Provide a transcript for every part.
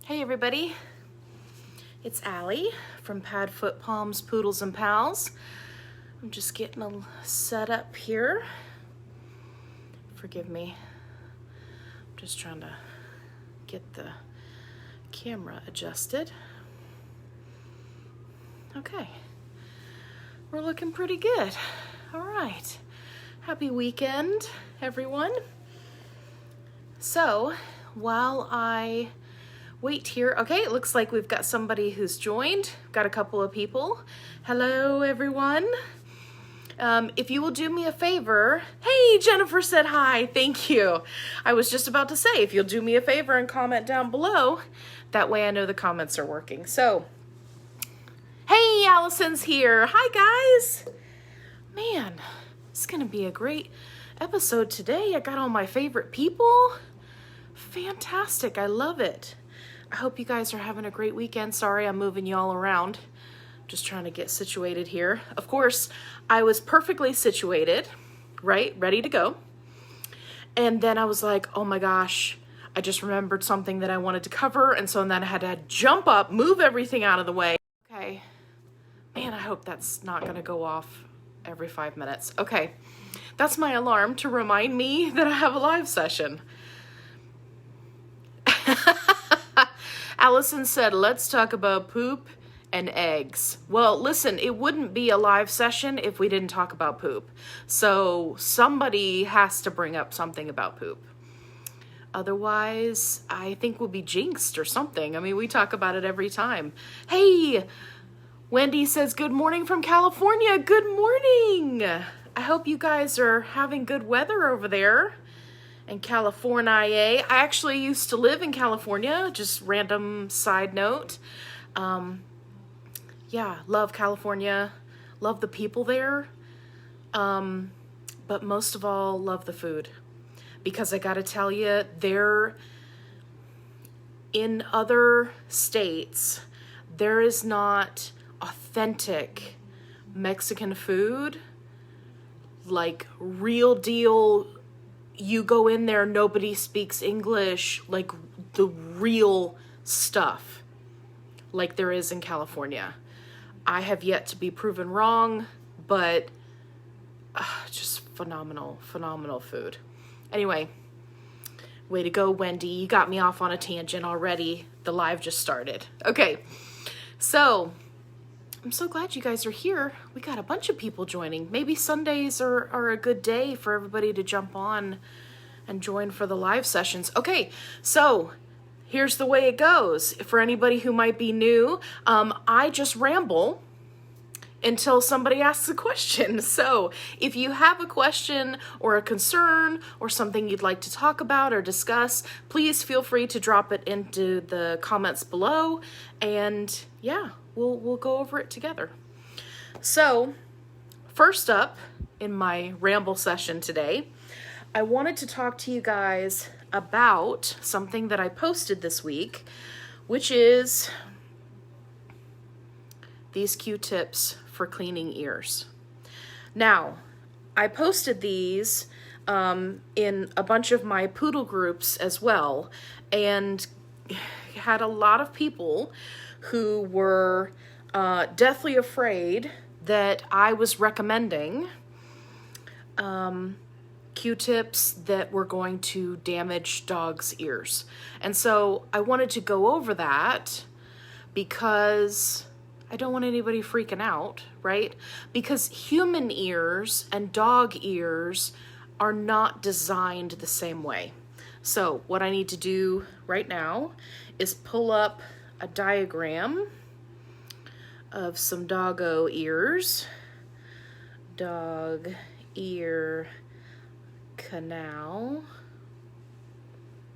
Hey everybody, it's Allie from Pad, Foot, Palms, Poodles, and Pals. I'm just getting a set up here. Forgive me. I'm just trying to get the camera adjusted. Okay, we're looking pretty good. All right, happy weekend, everyone. So, while I wait here. Okay, it looks like we've got somebody who's joined. Got a couple of people. Hello, everyone. If you will do me a favor. Hey, Jennifer said hi. Thank you. I was just about to say, if you'll do me a favor and comment down below, that way I know the comments are working. So, hey, Allison's here. Hi, guys. Man, it's going to be a great episode today. I got all my favorite people. Fantastic. I love it. I hope you guys are having a great weekend. Sorry, I'm moving you all around. Just trying to get situated here. Of course, I was perfectly situated, right? Ready to go. And then I was like, oh my gosh, I just remembered something that I wanted to cover. And so then I had to jump up, move everything out of the way. Okay. Man, I hope that's not going to go off every 5 minutes. Okay. That's my alarm to remind me that I have a live session. Allison said, let's talk about poop and eggs. Well, listen, it wouldn't be a live session if we didn't talk about poop. So somebody has to bring up something about poop. Otherwise, I think we'll be jinxed or something. I mean, we talk about it every time. Hey, Wendy says, good morning from California. Good morning. I hope you guys are having good weather over there. In California. I actually used to live in California, just random side note. Yeah, love California, love the people there, but most of all, love the food. Because I gotta tell you, in other states, there is not authentic Mexican food, like real deal. You go in there, nobody speaks English, like the real stuff, like there is in California. I have yet to be proven wrong, but just phenomenal, phenomenal food. Anyway, way to go, Wendy. You got me off on a tangent already. The live just started. Okay, so I'm so glad you guys are here. We got a bunch of people joining. Maybe Sundays are a good day for everybody to jump on and join for the live sessions. Okay, so here's the way it goes. For anybody who might be new, I just ramble until somebody asks a question. So if you have a question or a concern or something you'd like to talk about or discuss, please feel free to drop it into the comments below. And yeah, we'll go over it together. So first up in my ramble session today, I wanted to talk to you guys about something that I posted this week, which is these Q-tips for cleaning ears. Now, I posted these in a bunch of my poodle groups as well, and had a lot of people who were deathly afraid that I was recommending Q-tips that were going to damage dogs' ears. And so I wanted to go over that because I don't want anybody freaking out, right? Because human ears and dog ears are not designed the same way. So what I need to do right now is pull up a diagram of some doggo ears. Dog ear canal.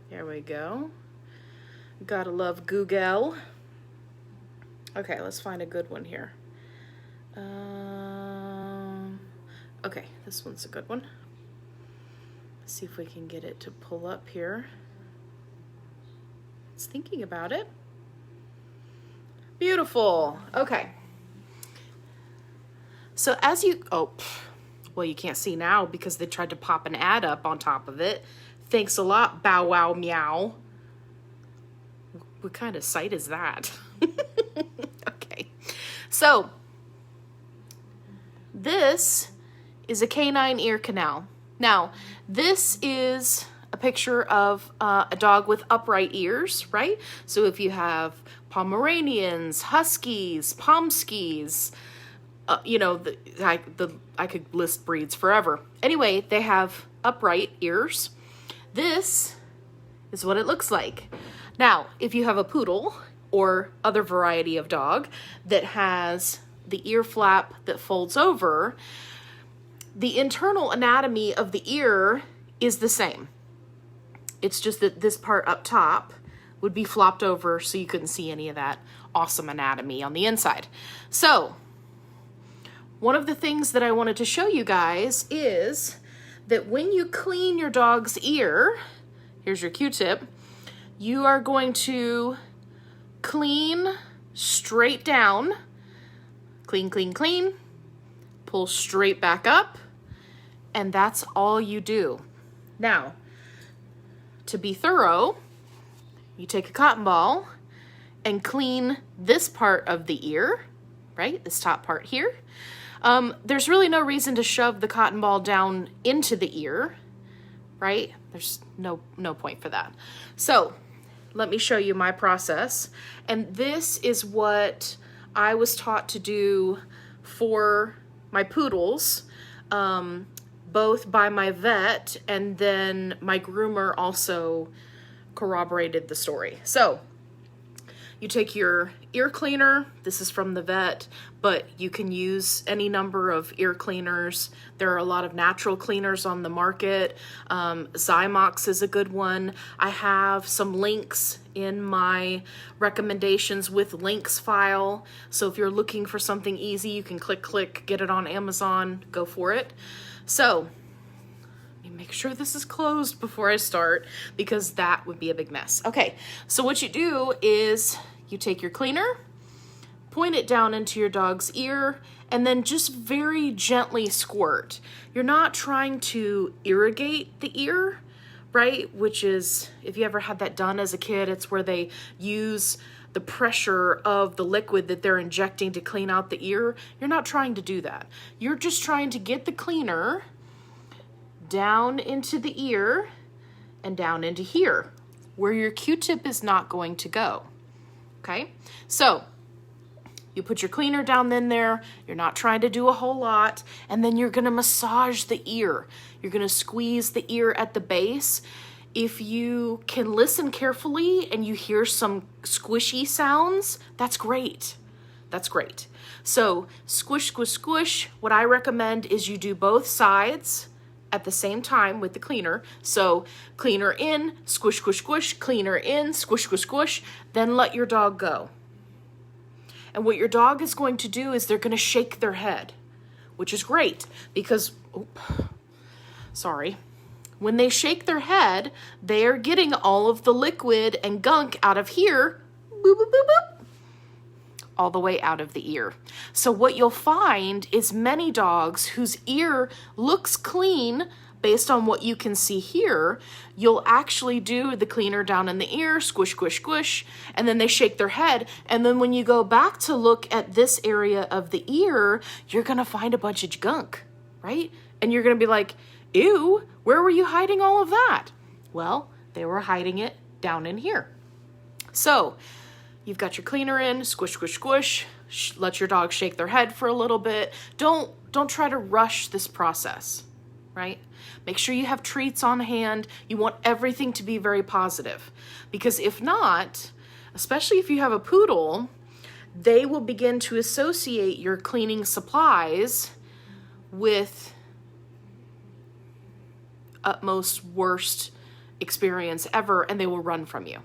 There we go. Gotta love Google. Okay, let's find a good one here. Okay, this one's a good one. Let's see if we can get it to pull up here. It's thinking about it. Beautiful. Okay. So as you, well, you can't see now because they tried to pop an ad up on top of it. Thanks a lot, Bow Wow Meow. what kind of sight is that? Okay, so this is a canine ear canal. Now, this is a picture of a dog with upright ears, right? So if you have Pomeranians, Huskies, Pomskis, you know, I could list breeds forever. Anyway, they have upright ears. This is what it looks like. Now, if you have a poodle or other variety of dog that has the ear flap that folds over, the internal anatomy of the ear is the same. It's just that this part up top would be flopped over so you couldn't see any of that awesome anatomy on the inside. So, one of the things that I wanted to show you guys is that when you clean your dog's ear, here's your Q-tip, you are going to clean straight down, clean, clean, clean, pull straight back up, and that's all you do. Now, to be thorough, you take a cotton ball and clean this part of the ear, right? This top part here. There's really no reason to shove the cotton ball down into the ear, right? There's no point for that. So let me show you my process. And this is what I was taught to do for my poodles, both by my vet, and then my groomer also corroborated the story. So you take your ear cleaner. This is from the vet, but you can use any number of ear cleaners. There are a lot of natural cleaners on the market. Zymox is a good one. I have some links in my recommendations with links file. So if you're looking for something easy, you can click, get it on Amazon, go for it. So let me make sure this is closed before I start, because that would be a big mess. Okay, so what you do is you take your cleaner, point it down into your dog's ear, and then just very gently squirt. You're not trying to irrigate the ear, right? Which is, if you ever had that done as a kid, it's where they use the pressure of the liquid that they're injecting to clean out the ear. You're not trying to do that. You're just trying to get the cleaner down into the ear and down into here, where your Q-tip is not going to go. Okay, so you put your cleaner down in there, you're not trying to do a whole lot, and then you're gonna massage the ear. You're gonna squeeze the ear at the base. If you can listen carefully and you hear some squishy sounds, that's great. That's great. So squish, squish, squish. What I recommend is you do both sides at the same time with the cleaner. So cleaner in, squish, squish, squish, cleaner in, squish, squish, squish, then let your dog go. And what your dog is going to do is they're going to shake their head, which is great because, when they shake their head, they're getting all of the liquid and gunk out of here, boop, boop, boop, boop, all the way out of the ear. So what you'll find is many dogs whose ear looks clean based on what you can see here, you'll actually do the cleaner down in the ear, squish, squish, squish, and then they shake their head. And then when you go back to look at this area of the ear, you're gonna find a bunch of gunk, right? And you're gonna be like, ew, where were you hiding all of that? Well, they were hiding it down in here. So you've got your cleaner in, squish, squish, squish, let your dog shake their head for a little bit. Don't try to rush this process, right? Make sure you have treats on hand. You want everything to be very positive, because if not, especially if you have a poodle, they will begin to associate your cleaning supplies with utmost worst experience ever, and they will run from you.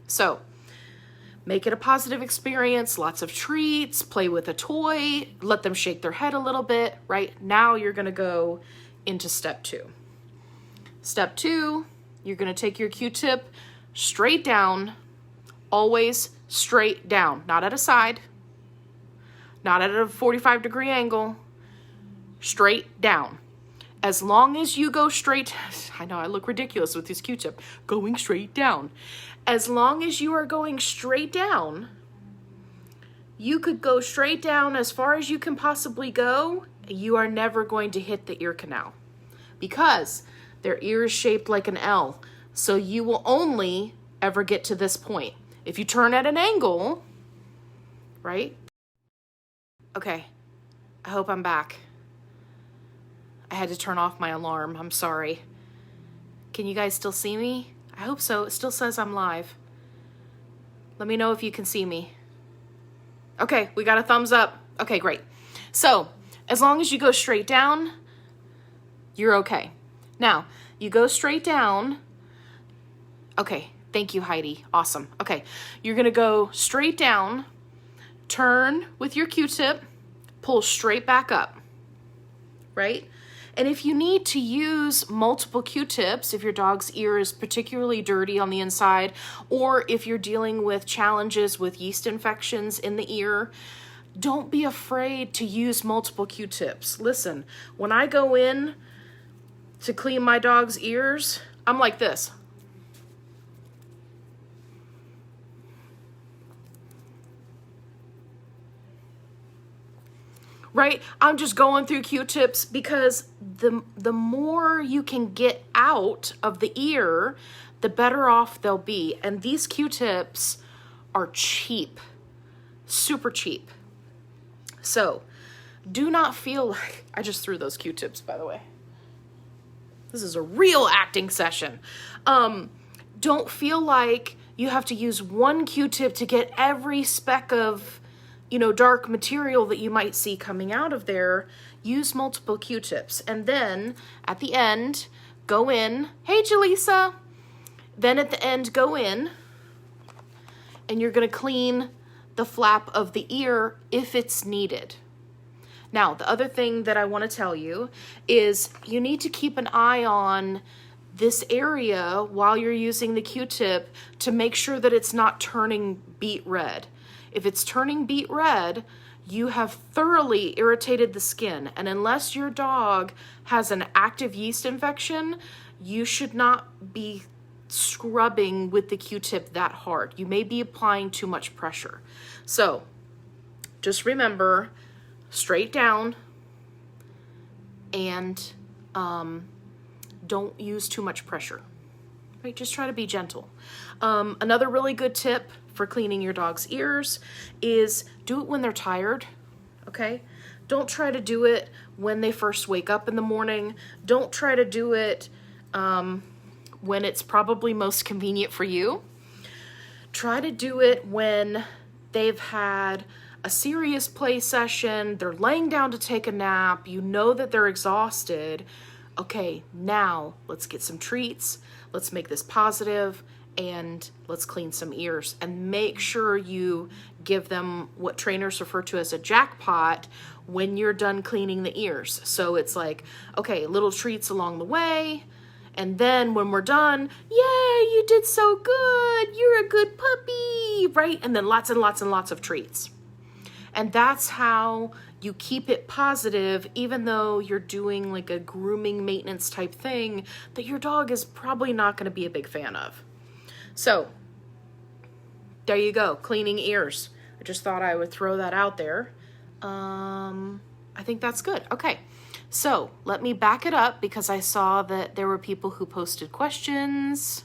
So make it a positive experience, lots of treats, play with a toy, let them shake their head a little bit, right? Now you're gonna go into step 2. Step 2, you're gonna take your Q-tip straight down, always straight down, not at a side, not at a 45-degree angle, straight down. As long as you go straight, I know I look ridiculous with this Q-tip, going straight down. As long as you are going straight down, you could go straight down as far as you can possibly go. You are never going to hit the ear canal because their ear is shaped like an L. So you will only ever get to this point. If you turn at an angle, right? Okay, I hope I'm back. I had to turn off my alarm. I'm sorry. Can you guys still see me? I hope so. It still says I'm live. Let me know if you can see me. Okay, we got a thumbs up. Okay, great. So, as long as you go straight down, you're okay. Now, you go straight down. Okay, thank you, Heidi. Awesome. Okay, you're gonna go straight down, turn with your Q-tip, pull straight back up, right? And if you need to use multiple Q-tips, if your dog's ear is particularly dirty on the inside, or if you're dealing with challenges with yeast infections in the ear, don't be afraid to use multiple Q-tips. Listen, when I go in to clean my dog's ears, I'm like this. Right? I'm just going through Q-tips because the more you can get out of the ear, the better off they'll be. And these Q-tips are cheap, super cheap. So do not feel like, I just threw those Q-tips, by the way. This is a real acting session. Don't feel like you have to use one Q-tip to get every speck of dark material that you might see coming out of there. Use multiple Q-tips. And then at the end, go in. Hey, Jaleesa. Then at the end, go in. And you're going to clean the flap of the ear if it's needed. Now, the other thing that I want to tell you is you need to keep an eye on this area while you're using the Q-tip to make sure that it's not turning beet red. If it's turning beet red, you have thoroughly irritated the skin. And unless your dog has an active yeast infection, you should not be scrubbing with the Q-tip that hard. You may be applying too much pressure. So just remember, straight down, and don't use too much pressure. Right? Just try to be gentle. Another really good tip for cleaning your dog's ears is do it when they're tired, okay? Don't try to do it when they first wake up in the morning. Don't try to do it when it's probably most convenient for you. Try to do it when they've had a serious play session, they're laying down to take a nap, you know that they're exhausted. Okay, now let's get some treats, let's make this positive, and let's clean some ears. And make sure you give them what trainers refer to as a jackpot when you're done cleaning the ears. So it's like, okay, little treats along the way, and then when we're done, yay, you did so good, you're a good puppy, right? And then lots and lots and lots of treats. And that's how you keep it positive, even though you're doing like a grooming maintenance type thing that your dog is probably not going to be a big fan of. So there you go, cleaning ears. I just thought I would throw that out there. I think that's good. Okay, so let me back it up because I saw that there were people who posted questions.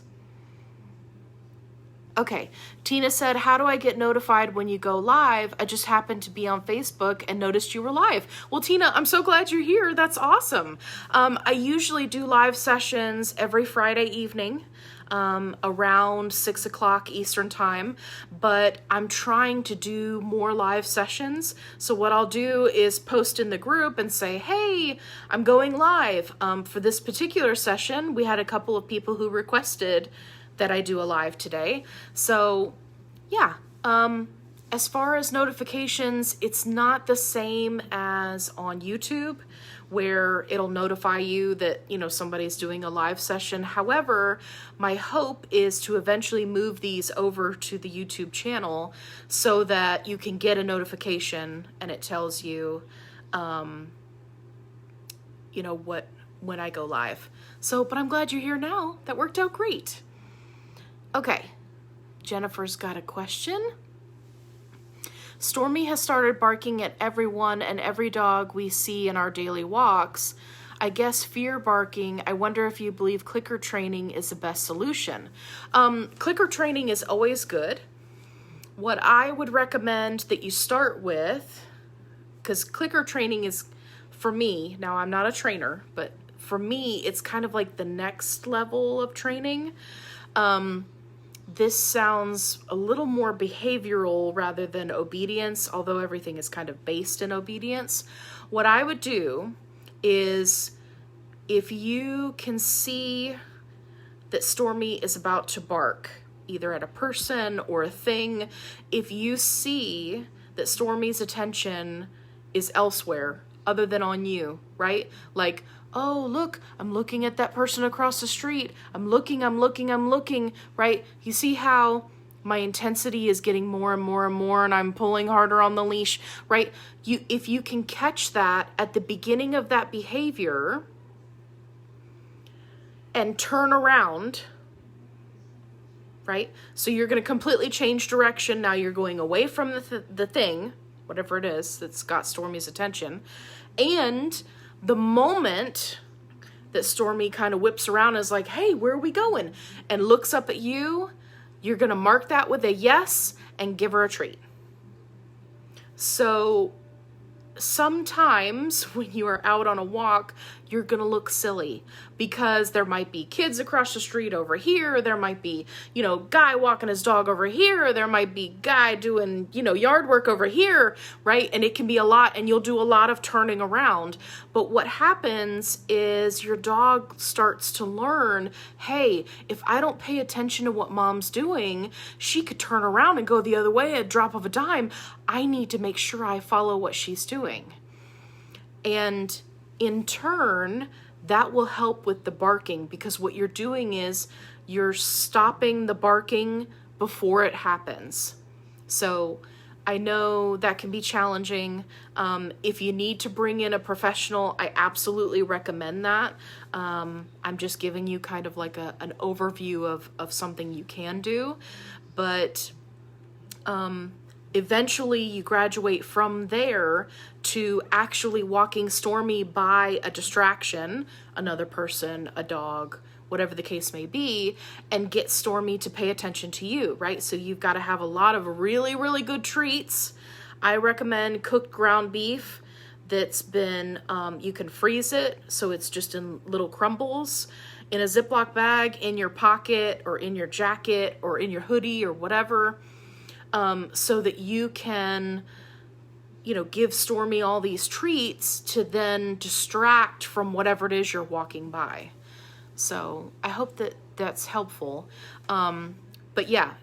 Okay, Tina said, how do I get notified when you go live? I just happened to be on Facebook and noticed you were live. Well, Tina, I'm so glad you're here. That's awesome. I usually do live sessions every Friday evening around 6 o'clock Eastern time, but I'm trying to do more live sessions. So what I'll do is post in the group and say, hey, I'm going live. For this particular session, we had a couple of people who requested that I do a live today. So yeah, as far as notifications, it's not the same as on YouTube where it'll notify you that, somebody's doing a live session. However, my hope is to eventually move these over to the YouTube channel so that you can get a notification and it tells you, when I go live. So, but I'm glad you're here now. That worked out great. Okay, Jennifer's got a question. Stormy has started barking at everyone and every dog we see in our daily walks. I guess fear barking. I wonder if you believe clicker training is the best solution. Clicker training is always good. What I would recommend that you start with, because clicker training is, for me, now I'm not a trainer, but for me, it's kind of like the next level of training. This sounds a little more behavioral rather than obedience, although everything is kind of based in obedience. What I would do is, if you can see that Stormy is about to bark, either at a person or a thing, if you see that Stormy's attention is elsewhere other than on you, right? Like, oh, look, I'm looking at that person across the street. I'm looking, right? You see how my intensity is getting more and more and more, and I'm pulling harder on the leash, right? If you can catch that at the beginning of that behavior and turn around, right? So you're going to completely change direction. Now you're going away from the thing, whatever it is that's got Stormy's attention. And the moment that Stormy kind of whips around and is like, hey, where are we going? And looks up at you, you're going to mark that with a yes and give her a treat. So sometimes when you are out on a walk, you're going to look silly because there might be kids across the street over here. There might be, guy walking his dog over here. There might be guy doing, yard work over here, right? And it can be a lot, and you'll do a lot of turning around. But what happens is your dog starts to learn, hey, if I don't pay attention to what mom's doing, she could turn around and go the other way at a drop of a dime. I need to make sure I follow what she's doing. And in turn, that will help with the barking, because what you're doing is you're stopping the barking before it happens. So I know that can be challenging. If you need to bring in a professional, I absolutely recommend that. I'm just giving you kind of like an overview of something you can do. But eventually you graduate from there to actually walking Stormy by a distraction, another person, a dog, whatever the case may be, and get Stormy to pay attention to you, right? So you've got to have a lot of really, really good treats. I recommend cooked ground beef that's been, you can freeze it, so it's just in little crumbles, in a Ziploc bag, in your pocket, or in your jacket, or in your hoodie, or whatever, so that you can, give Stormy all these treats to then distract from whatever it is you're walking by. So I hope that that's helpful. But yeah,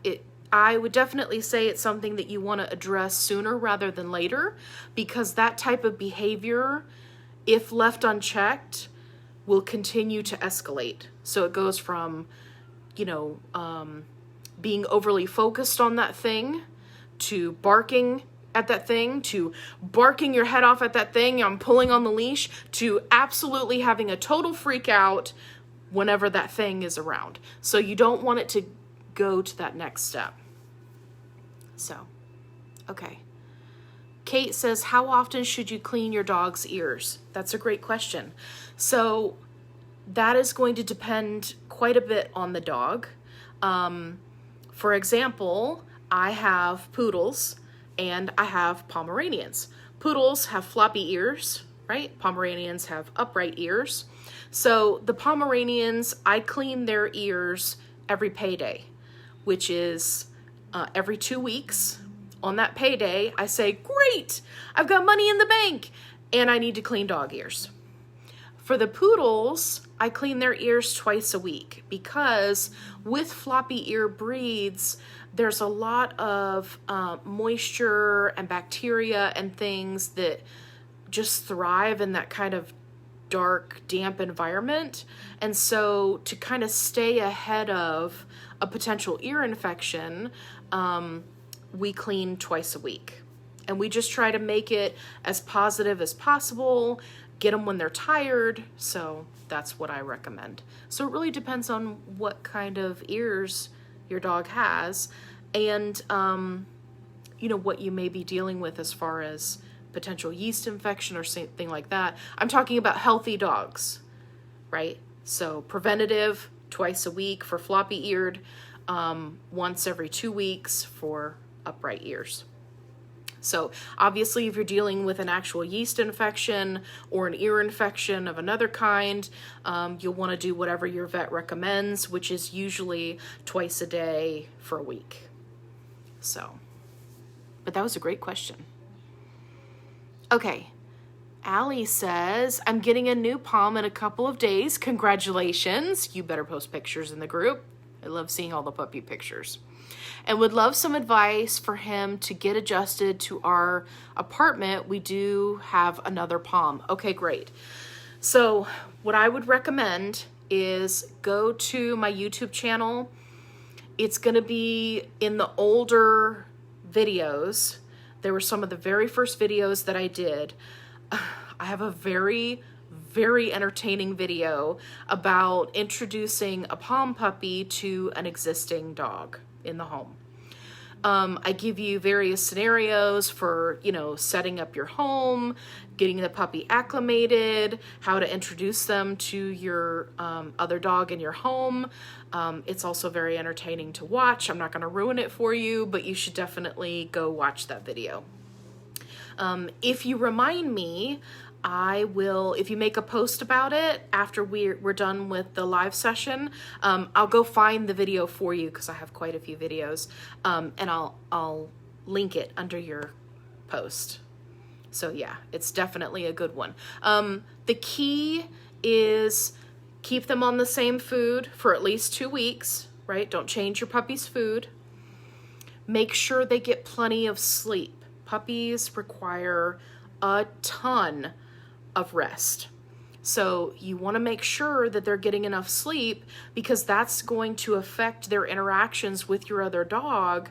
I would definitely say it's something that you want to address sooner rather than later, because that type of behavior, if left unchecked, will continue to escalate. So it goes from, being overly focused on that thing, to barking at that thing, to barking your head off at that thing, I'm pulling on the leash, to absolutely having a total freak out whenever that thing is around. So you don't want it to go to that next step. So, okay. Kate says, how often should you clean your dog's ears? That's a great question. So that is going to depend quite a bit on the dog. For example, I have poodles and I have Pomeranians. Poodles have floppy ears, right? Pomeranians have upright ears. So the Pomeranians, I clean their ears every payday, which is every 2 weeks. On that payday, I say, great, I've got money in the bank and I need to clean dog ears. For the poodles, I clean their ears twice a week, because with floppy ear breeds, there's a lot of moisture and bacteria and things that just thrive in that kind of dark, damp environment. And so to kind of stay ahead of a potential ear infection, we clean twice a week. And we just try to make it as positive as possible, get them when they're tired. So that's what I recommend. So it really depends on what kind of ears your dog has. and, what you may be dealing with as far as potential yeast infection or something like that. I'm talking about healthy dogs, right? So preventative, twice a week for floppy-eared, once every 2 weeks for upright ears. So obviously if you're dealing with an actual yeast infection or an ear infection of another kind, you'll want to do whatever your vet recommends, which is usually twice a day for a week. So, but that was a great question. Okay, Allie says, I'm getting a new Pom in a couple of days. Congratulations. You better post pictures in the group. I love seeing all the puppy pictures. And would love some advice for him to get adjusted to our apartment. We do have another Pom. Okay, great. So what I would recommend is go to my YouTube channel. It's going to be in the older videos. There were some of the very first videos that I did. I have a very, very entertaining video about introducing a Pom puppy to an existing dog in the home. I give you various scenarios for, setting up your home, getting the puppy acclimated, how to introduce them to your other dog in your home. It's also very entertaining to watch. I'm not going to ruin it for you, but you should definitely go watch that video. If you remind me, I will, if you make a post about it after we're done with the live session, I'll go find the video for you because I have quite a few videos, and I'll link it under your post. So yeah, it's definitely a good one. The key is keep them on the same food for at least 2 weeks, right? Don't change your puppy's food. Make sure they get plenty of sleep. Puppies require a ton of rest. So you want to make sure that they're getting enough sleep because that's going to affect their interactions with your other dog.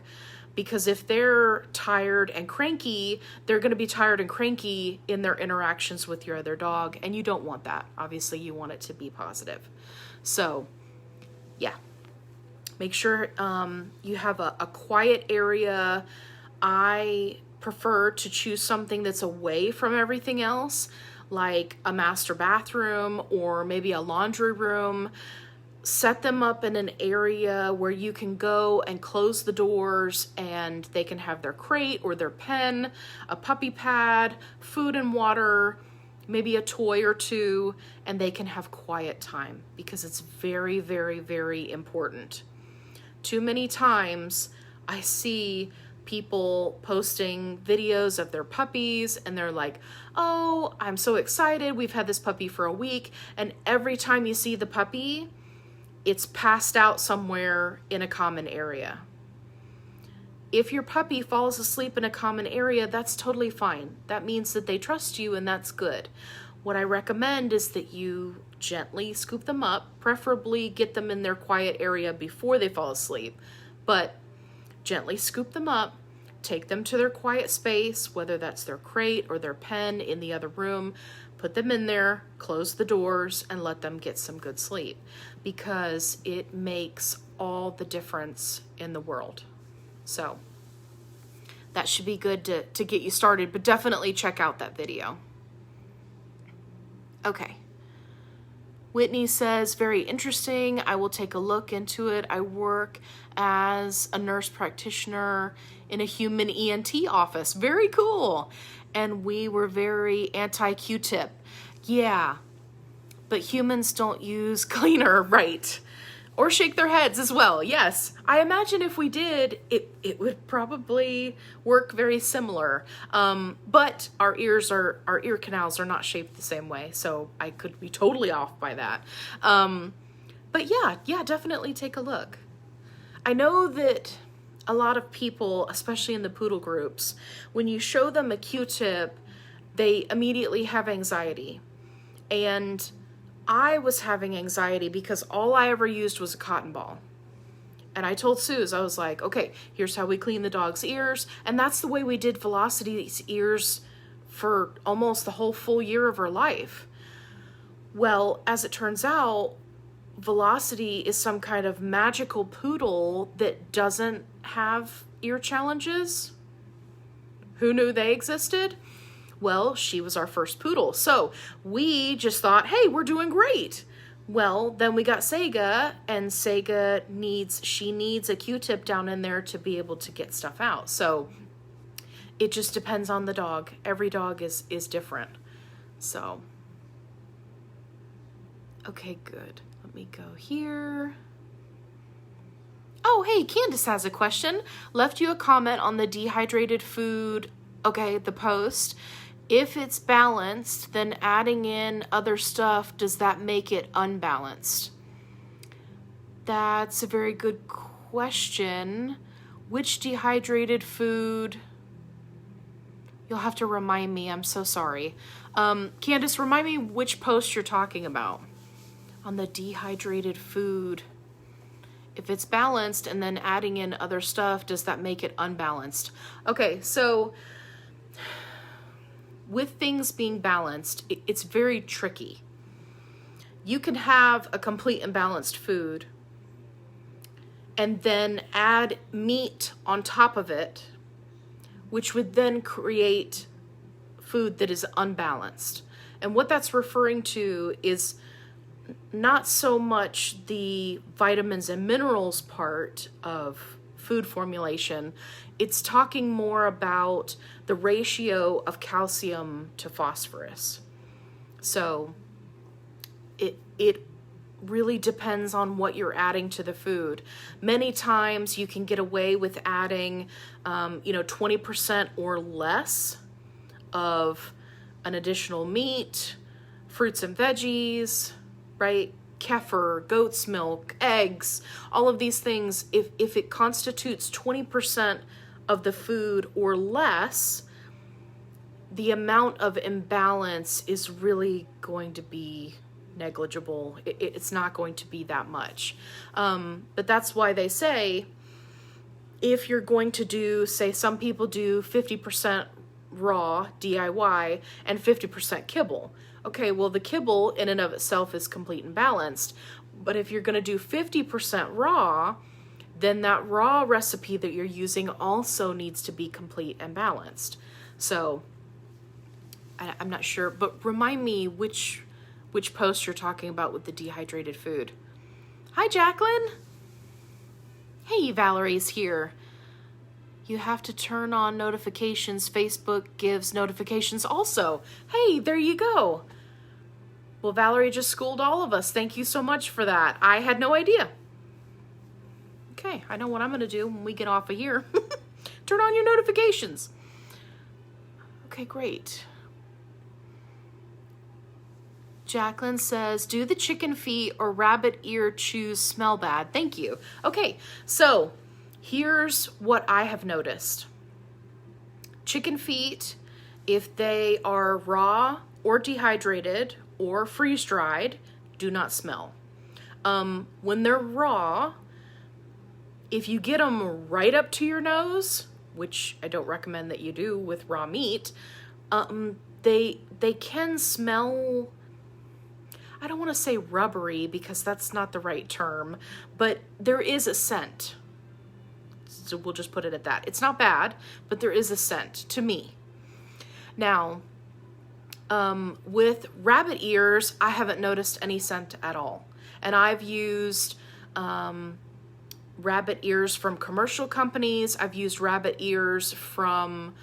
Because if they're tired and cranky, they're going to be tired and cranky in their interactions with your other dog. And you don't want that. Obviously, you want it to be positive. So, yeah. Make sure you have a quiet area. I prefer to choose something that's away from everything else, like a master bathroom or maybe a laundry room. Set them up in an area where you can go and close the doors and they can have their crate or their pen, a puppy pad, food and water, maybe a toy or two, and they can have quiet time because it's very, very, very important. Too many times I see people posting videos of their puppies and they're like, oh, I'm so excited. We've had this puppy for a week. And every time you see the puppy, it's passed out somewhere in a common area. If your puppy falls asleep in a common area, that's totally fine. That means that they trust you and that's good. What I recommend is that you gently scoop them up, preferably get them in their quiet area before they fall asleep, but gently scoop them up, take them to their quiet space, whether that's their crate or their pen in the other room, put them in there, close the doors, and let them get some good sleep because it makes all the difference in the world. So that should be good to get you started, but definitely check out that video. Okay. Whitney says, very interesting. I will take a look into it. I work as a nurse practitioner in a human ENT office. Very cool. And we were very anti-Q-tip. Yeah, but humans don't use cleaner, right? Or shake their heads as well. Yes, I imagine if we did, it would probably work very similar. But our ear canals are not shaped the same way, so I could be totally off by that. But yeah, definitely take a look. I know that a lot of people, especially in the poodle groups, when you show them a Q-tip, they immediately have anxiety. And I was having anxiety because all I ever used was a cotton ball. And I told Suze, I was like, okay, here's how we clean the dog's ears. And that's the way we did Velocity's ears for almost the whole full year of her life. Well, as it turns out, Velocity is some kind of magical poodle that doesn't have ear challenges. Who knew they existed? Well, she was our first poodle. So we just thought, hey, we're doing great. Well, then we got Sega, and Sega needs a Q-tip down in there to be able to get stuff out. So it just depends on the dog. Every dog is different. So, okay, good. Let me go here. Oh, hey, Candace has a question. Left you a comment on the dehydrated food, okay, the post. If it's balanced, then adding in other stuff, does that make it unbalanced? That's a very good question. Which dehydrated food? You'll have to remind me. I'm so sorry. Candace, remind me which post you're talking about on the dehydrated food. If it's balanced and then adding in other stuff, does that make it unbalanced? Okay, so with things being balanced, it's very tricky. You can have a complete and balanced food and then add meat on top of it, which would then create food that is unbalanced. And what that's referring to is not so much the vitamins and minerals part of food formulation. It's talking more about the ratio of calcium to phosphorus. So it really depends on what you're adding to the food. Many times you can get away with adding 20% or less of an additional meat, fruits and veggies, right? Kefir, goat's milk, eggs, all of these things. If it constitutes 20% of the food or less, the amount of imbalance is really going to be negligible. It's not going to be that much. But that's why they say, if you're going to do, say some people do 50% raw DIY and 50% kibble. Okay, well the kibble in and of itself is complete and balanced. But if you're going to do 50% raw, then that raw recipe that you're using also needs to be complete and balanced. So I'm not sure, but remind me which post you're talking about with the dehydrated food. Hi, Jacqueline. Hey, Valerie's here. You have to turn on notifications. Facebook gives notifications also. Hey, there you go. Well, Valerie just schooled all of us. Thank you so much for that. I had no idea. Okay, I know what I'm going to do when we get off of here. Turn on your notifications. Okay, great. Jacqueline says, do the chicken feet or rabbit ear chews smell bad? Thank you. Okay, so here's what I have noticed. Chicken feet, if they are raw or dehydrated or freeze-dried, do not smell. When they're raw, if you get them right up to your nose, which I don't recommend that you do with raw meat, they can smell, I don't want to say rubbery because that's not the right term, but there is a scent. So we'll just put it at that. It's not bad, but there is a scent to me. Now, with rabbit ears, I haven't noticed any scent at all. And I've used rabbit ears from commercial companies. I've used rabbit ears from,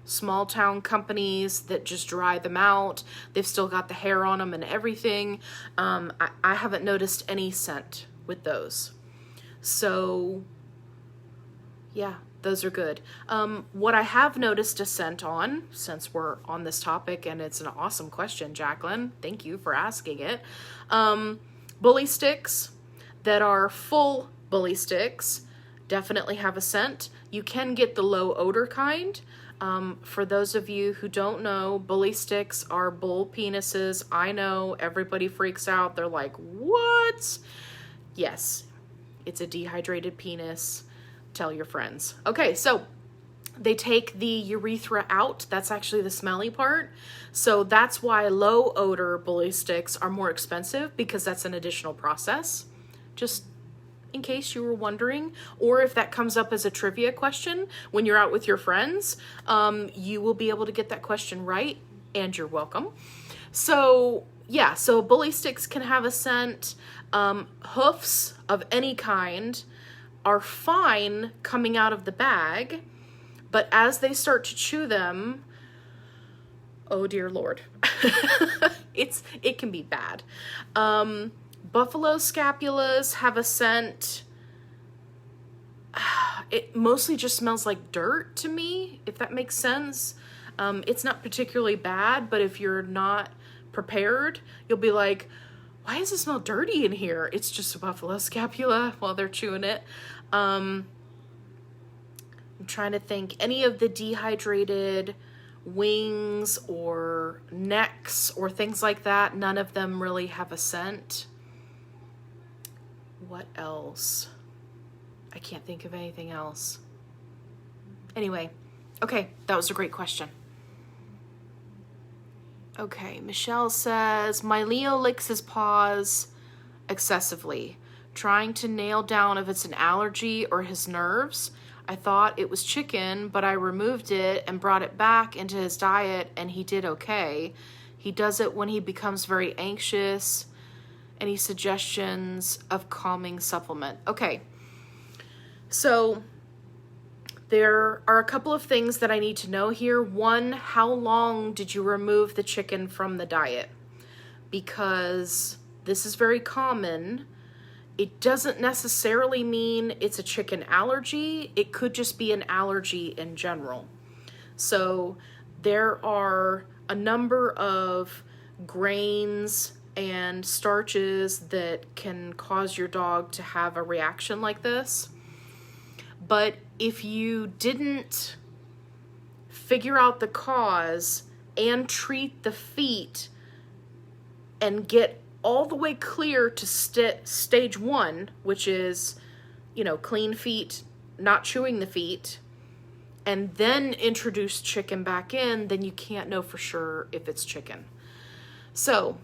small town companies that just dry them out. They've still got the hair on them and everything. I haven't noticed any scent with those. So yeah, those are good. What I have noticed a scent on, since we're on this topic, and it's an awesome question, Jacqueline, thank you for asking it. Bully sticks that are full bully sticks definitely have a scent. You can get the low odor kind. For those of you who don't know, bully sticks are bull penises. I know everybody freaks out. They're like, what? Yes, it's a dehydrated penis. Tell your friends. Okay, so They take the urethra out. That's actually the smelly part. So that's why low odor bully sticks are more expensive, because that's an additional process. Just in case you were wondering, or if that comes up as a trivia question when you're out with your friends, you will be able to get that question right, and you're welcome. So yeah, so bully sticks can have a scent. Hoofs of any kind are fine coming out of the bag, but as they start to chew them, oh dear Lord, it can be bad. Buffalo scapulas have a scent. It mostly just smells like dirt to me, if that makes sense. It's not particularly bad, but if you're not prepared, you'll be like, why does it smell dirty in here? It's just a buffalo scapula while they're chewing it. I'm trying to think. Any of the dehydrated wings or necks or things like that, none of them really have a scent. What else? I can't think of anything else. Anyway, okay, that was a great question. Okay, Michelle says, my Leo licks his paws excessively, trying to nail down if it's an allergy or his nerves. I thought it was chicken, but I removed it and brought it back into his diet, and he did okay. He does it when he becomes very anxious. Any suggestions of calming supplement? Okay, so there are a couple of things that I need to know here. One, how long did you remove the chicken from the diet? Because this is very common. It doesn't necessarily mean it's a chicken allergy. It could just be an allergy in general. So there are a number of grains and starches that can cause your dog to have a reaction like this. But if you didn't figure out the cause and treat the feet and get all the way clear to stage 1, which is, clean feet, not chewing the feet, and then introduce chicken back in, then you can't know for sure if it's chicken. So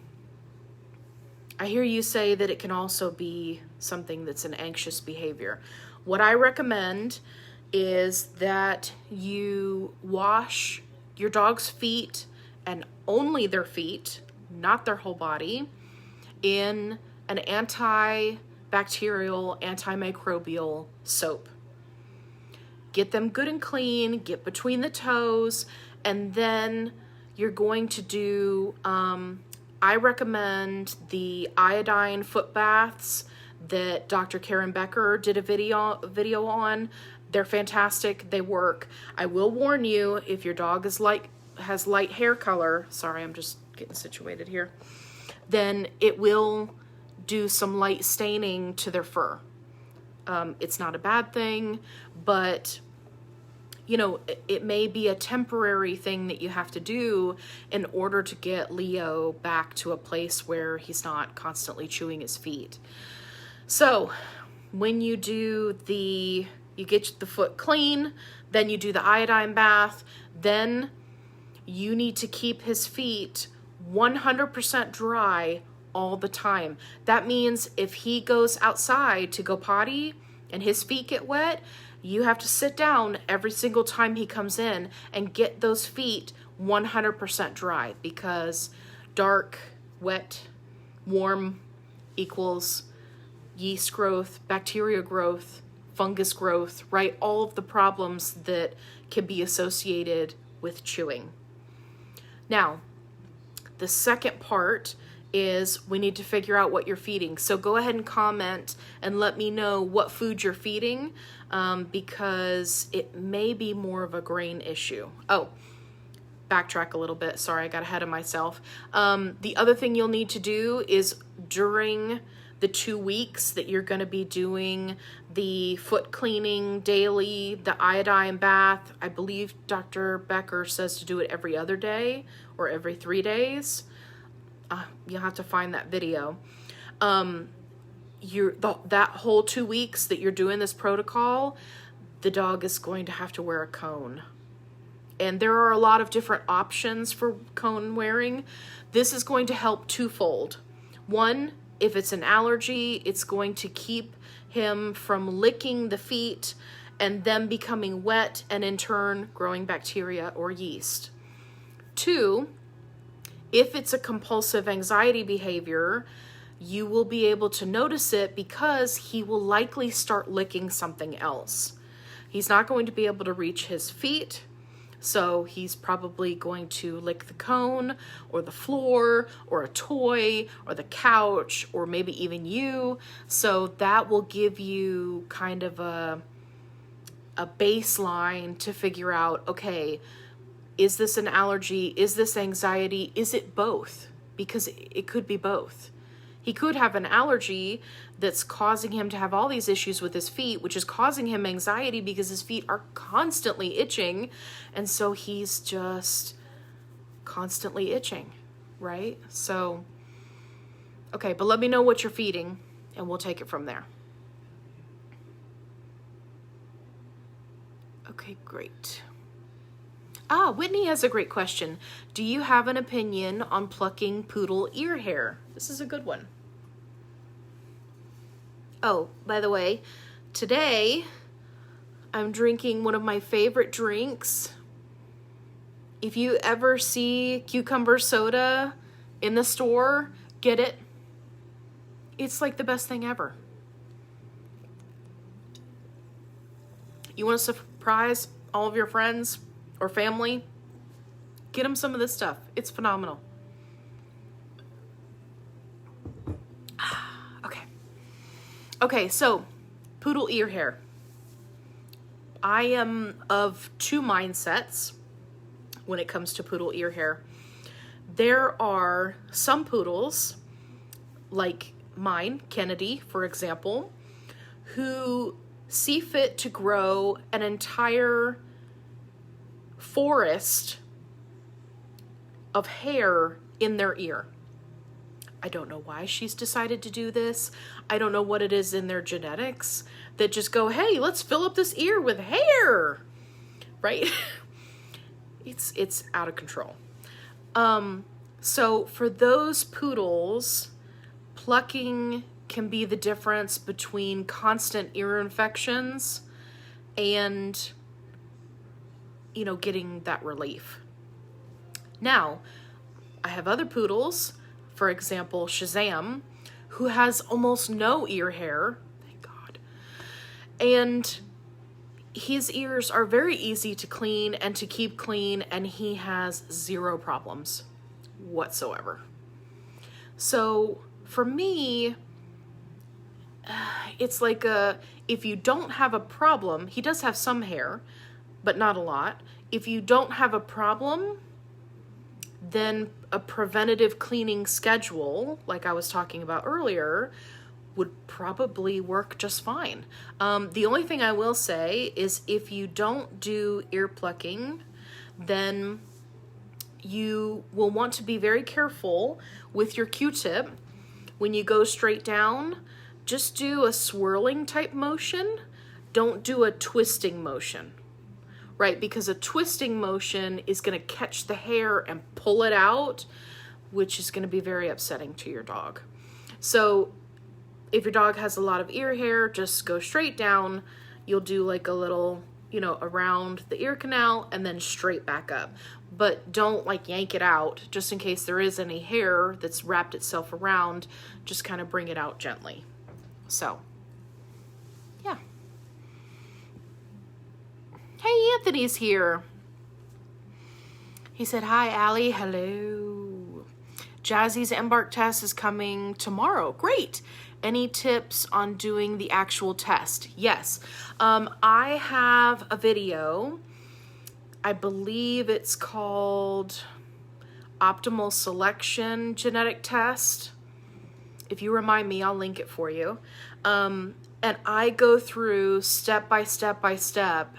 I hear you say that it can also be something that's an anxious behavior. What I recommend is that you wash your dog's feet, and only their feet, not their whole body, in an antibacterial, antimicrobial soap. Get them good and clean, get between the toes, and then you're going to do, I recommend the iodine foot baths that Dr. Karen Becker did a video on. They're fantastic. They work. I will warn you, if your dog has light hair color, sorry, I'm just getting situated here, then it will do some light staining to their fur. It's not a bad thing, but it may be a temporary thing that you have to do in order to get Leo back to a place where he's not constantly chewing his feet. So when you you get the foot clean, then you do the iodine bath, then you need to keep his feet 100% dry all the time. That means if he goes outside to go potty and his feet get wet, you have to sit down every single time he comes in and get those feet 100% dry, because dark, wet, warm equals yeast growth, bacteria growth, fungus growth, right? All of the problems that can be associated with chewing. Now, the second part is we need to figure out what you're feeding. So go ahead and comment and let me know what food you're feeding, because it may be more of a grain issue. Oh, backtrack a little bit. Sorry, I got ahead of myself. The other thing you'll need to do is during the 2 weeks that you're going to be doing the foot cleaning daily, the iodine bath, I believe Dr. Becker says to do it every other day or every 3 days. You'll have to find that video. That whole 2 weeks that you're doing this protocol, the dog is going to have to wear a cone And there are a lot of different options for cone wearing. This is going to help twofold. One, if it's an allergy, it's going to keep him from licking the feet and them becoming wet and in turn growing bacteria or yeast. Two, if it's a compulsive anxiety behavior, you will be able to notice it because he will likely start licking something else. He's not going to be able to reach his feet, so he's probably going to lick the cone or the floor or a toy or the couch or maybe even you. So that will give you kind of a baseline to figure out, okay, is this an allergy? Is this anxiety? Is it both? Because it could be both. He could have an allergy that's causing him to have all these issues with his feet, which is causing him anxiety because his feet are constantly itching. And so he's just constantly itching, right? So, okay, but let me know what you're feeding and we'll take it from there. Okay, great. Whitney has a great question. Do you have an opinion on plucking poodle ear hair? This is a good one. Oh, by the way, today I'm drinking one of my favorite drinks. If you ever see cucumber soda in the store, get it. It's like the best thing ever. You want to surprise all of your friends or family? Get them some of this stuff. It's phenomenal. Okay, so poodle ear hair. I am of two mindsets when it comes to poodle ear hair. There are some poodles, like mine, Kennedy, for example, who see fit to grow an entire forest of hair in their ear. I don't know why she's decided to do this. I don't know what it is in their genetics that just go, hey, let's fill up this ear with hair, right? It's out of control. So for those poodles, plucking can be the difference between constant ear infections and, getting that relief. Now, I have other poodles, for example, Shazam, who has almost no ear hair, thank God. And his ears are very easy to clean and to keep clean, and he has zero problems whatsoever. So for me, it's like if you don't have a problem, he does have some hair, but not a lot. If you don't have a problem, then a preventative cleaning schedule, like I was talking about earlier, would probably work just fine. The only thing I will say is if you don't do ear plucking, then you will want to be very careful with your Q-tip. When you go straight down, just do a swirling type motion. Don't do a twisting motion. Right, because a twisting motion is going to catch the hair and pull it out, which is going to be very upsetting to your dog. So if your dog has a lot of ear hair, just go straight down. You'll do like a little, around the ear canal and then straight back up. But don't like yank it out, just in case there is any hair that's wrapped itself around, just kind of bring it out gently. So, yeah. Hey, Anthony's here. He said, hi, Allie. Hello. Jazzy's embark test is coming tomorrow. Great. Any tips on doing the actual test? Yes. I have a video. I believe it's called Optimal Selection Genetic Test. If you remind me, I'll link it for you. And I go through step by step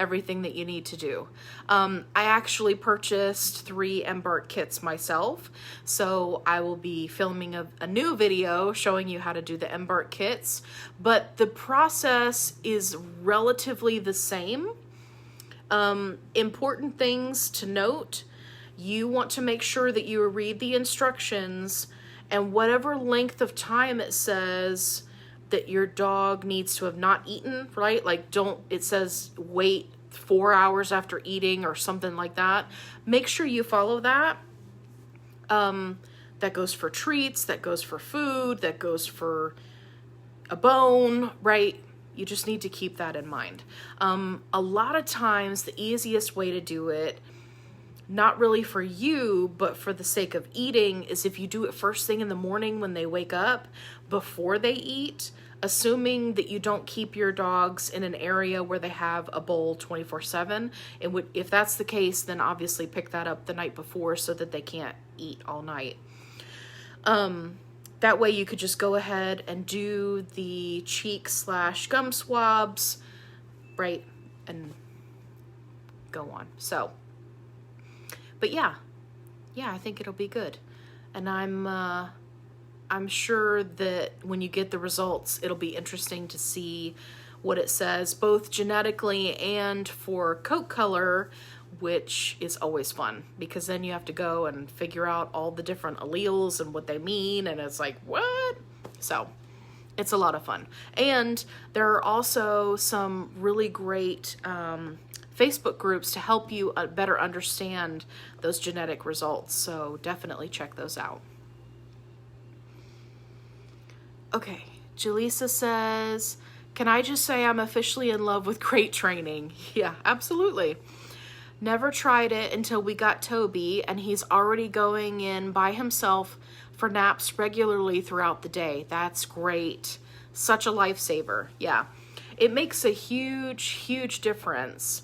everything that you need to do. I actually purchased 3 embark kits myself, so I will be filming a new video showing you how to do the embark kits, but the process is relatively the same. Important things to note: you want to make sure that you read the instructions, and whatever length of time it says that your dog needs to have not eaten, right? Like, it says wait 4 hours after eating or something like that. Make sure you follow that. That goes for treats, that goes for food, that goes for a bone, right? You just need to keep that in mind. A lot of times the easiest way to do it, not really for you, but for the sake of eating, is if you do it first thing in the morning when they wake up, before they eat, assuming that you don't keep your dogs in an area where they have a bowl 24/7. If that's the case, then obviously pick that up the night before so that they can't eat all night. That way you could just go ahead and do the cheek/gum swabs, right, and go on. So, but yeah, I think it'll be good. And I'm sure that when you get the results, it'll be interesting to see what it says, both genetically and for coat color, which is always fun, because then you have to go and figure out all the different alleles and what they mean, and it's like, what? So it's a lot of fun. And there are also some really great Facebook groups to help you better understand those genetic results, so definitely check those out. Okay, Jaleesa says, can I just say I'm officially in love with crate training? Yeah, absolutely. Never tried it until we got Toby, and he's already going in by himself for naps regularly throughout the day. That's great. Such a lifesaver. Yeah, it makes a huge difference,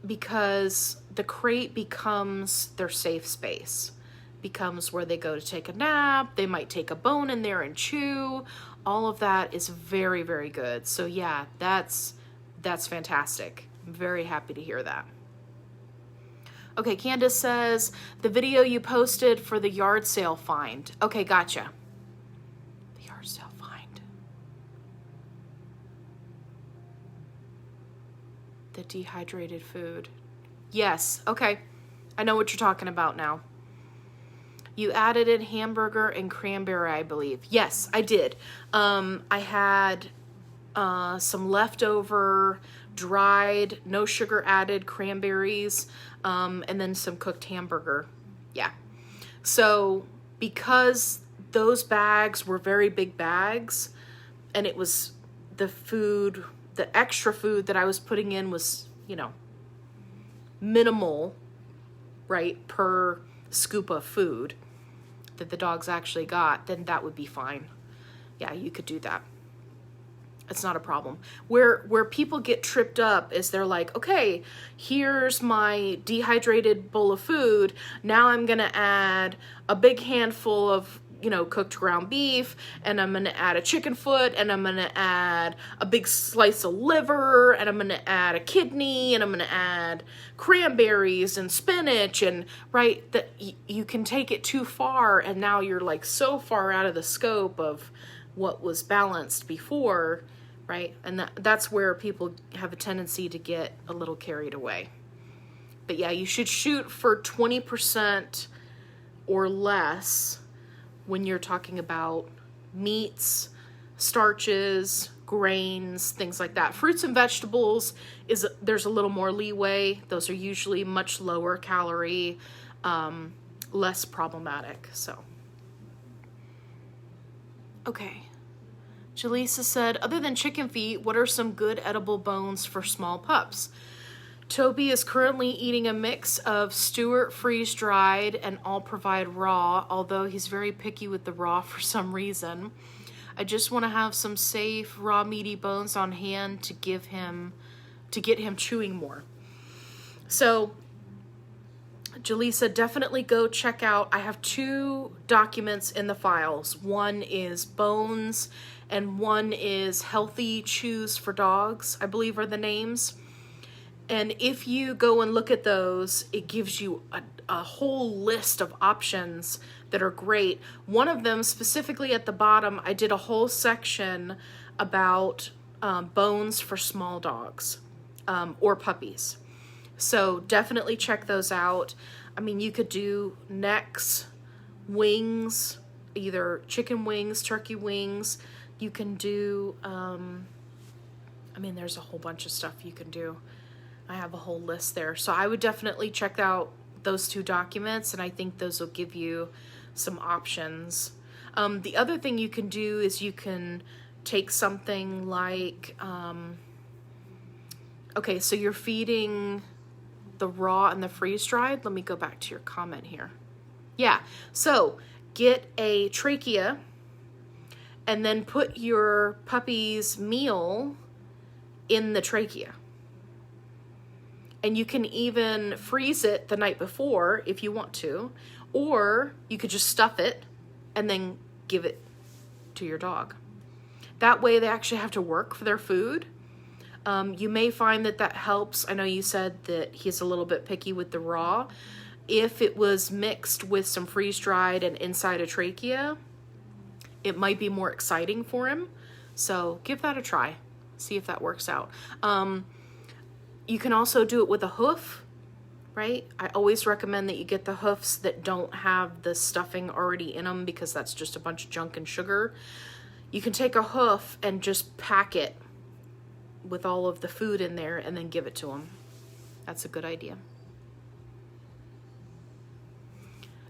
because the crate becomes their safe space, becomes where they go to take a nap. They might take a bone in there and chew. All of that is very good. So yeah, that's fantastic. I'm very happy to hear that. Okay, Candace says, the video you posted for the yard sale find. Okay, gotcha. The yard sale find. The dehydrated food. Yes, okay. I know what you're talking about now. You added in hamburger and cranberry, I believe. Yes, I did. I had some leftover dried, no sugar added cranberries, and then some cooked hamburger. Yeah. So because those bags were very big bags, and it was the extra food that I was putting in was, minimal, right, per scoop of food that the dogs actually got, then that would be fine. Yeah, you could do that. It's not a problem. Where people get tripped up is they're like, okay, here's my dehydrated bowl of food. Now I'm going to add a big handful of, cooked ground beef, and I'm going to add a chicken foot, and I'm going to add a big slice of liver, and I'm going to add a kidney, and I'm going to add cranberries and spinach, and right, that you can take it too far, and now you're like so far out of the scope of what was balanced before, right? And that's where people have a tendency to get a little carried away. But yeah, you should shoot for 20% or less when you're talking about meats, starches, grains, things like that. Fruits and vegetables, there's a little more leeway. Those are usually much lower calorie, less problematic. So, okay. Jaleesa said, other than chicken feet, what are some good edible bones for small pups? Toby is currently eating a mix of Stewart freeze-dried and All Provide raw, although he's very picky with the raw for some reason. I just want to have some safe, raw, meaty bones on hand to get him chewing more. So, Jaleesa, definitely go check out. I have 2 documents in the files. One is bones, and one is healthy chews for dogs, I believe are the names. And if you go and look at those, it gives you a whole list of options that are great. One of them, specifically at the bottom, I did a whole section about bones for small dogs or puppies. So definitely check those out. I mean, you could do necks, wings, either chicken wings, turkey wings. You can do, I mean, there's a whole bunch of stuff you can do. I have a whole list there. So I would definitely check out those 2 documents, and I think those will give you some options. The other thing you can do is you can take something like, okay, so you're feeding the raw and the freeze-dried. Let me go back to your comment here. Yeah, so get a trachea and then put your puppy's meal in the trachea. And you can even freeze it the night before if you want to, or you could just stuff it and then give it to your dog. That way they actually have to work for their food. You may find that that helps. I know you said that he's a little bit picky with the raw. If it was mixed with some freeze-dried and inside a trachea, it might be more exciting for him. So give that a try. See if that works out. You can also do it with a hoof, right? I always recommend that you get the hoofs that don't have the stuffing already in them, because that's just a bunch of junk and sugar. You can take a hoof and just pack it with all of the food in there and then give it to them. That's a good idea.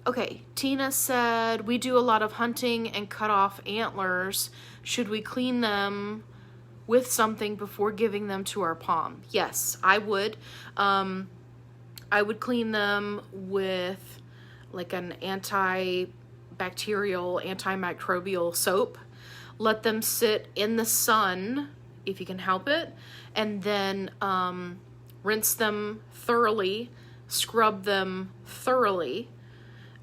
Okay, Tina said, we do a lot of hunting and cut off antlers. Should we clean them with something before giving them to our palm? Yes, I would. I would clean them with like an antibacterial, antimicrobial soap. Let them sit in the sun if you can help it, and then rinse them thoroughly, scrub them thoroughly,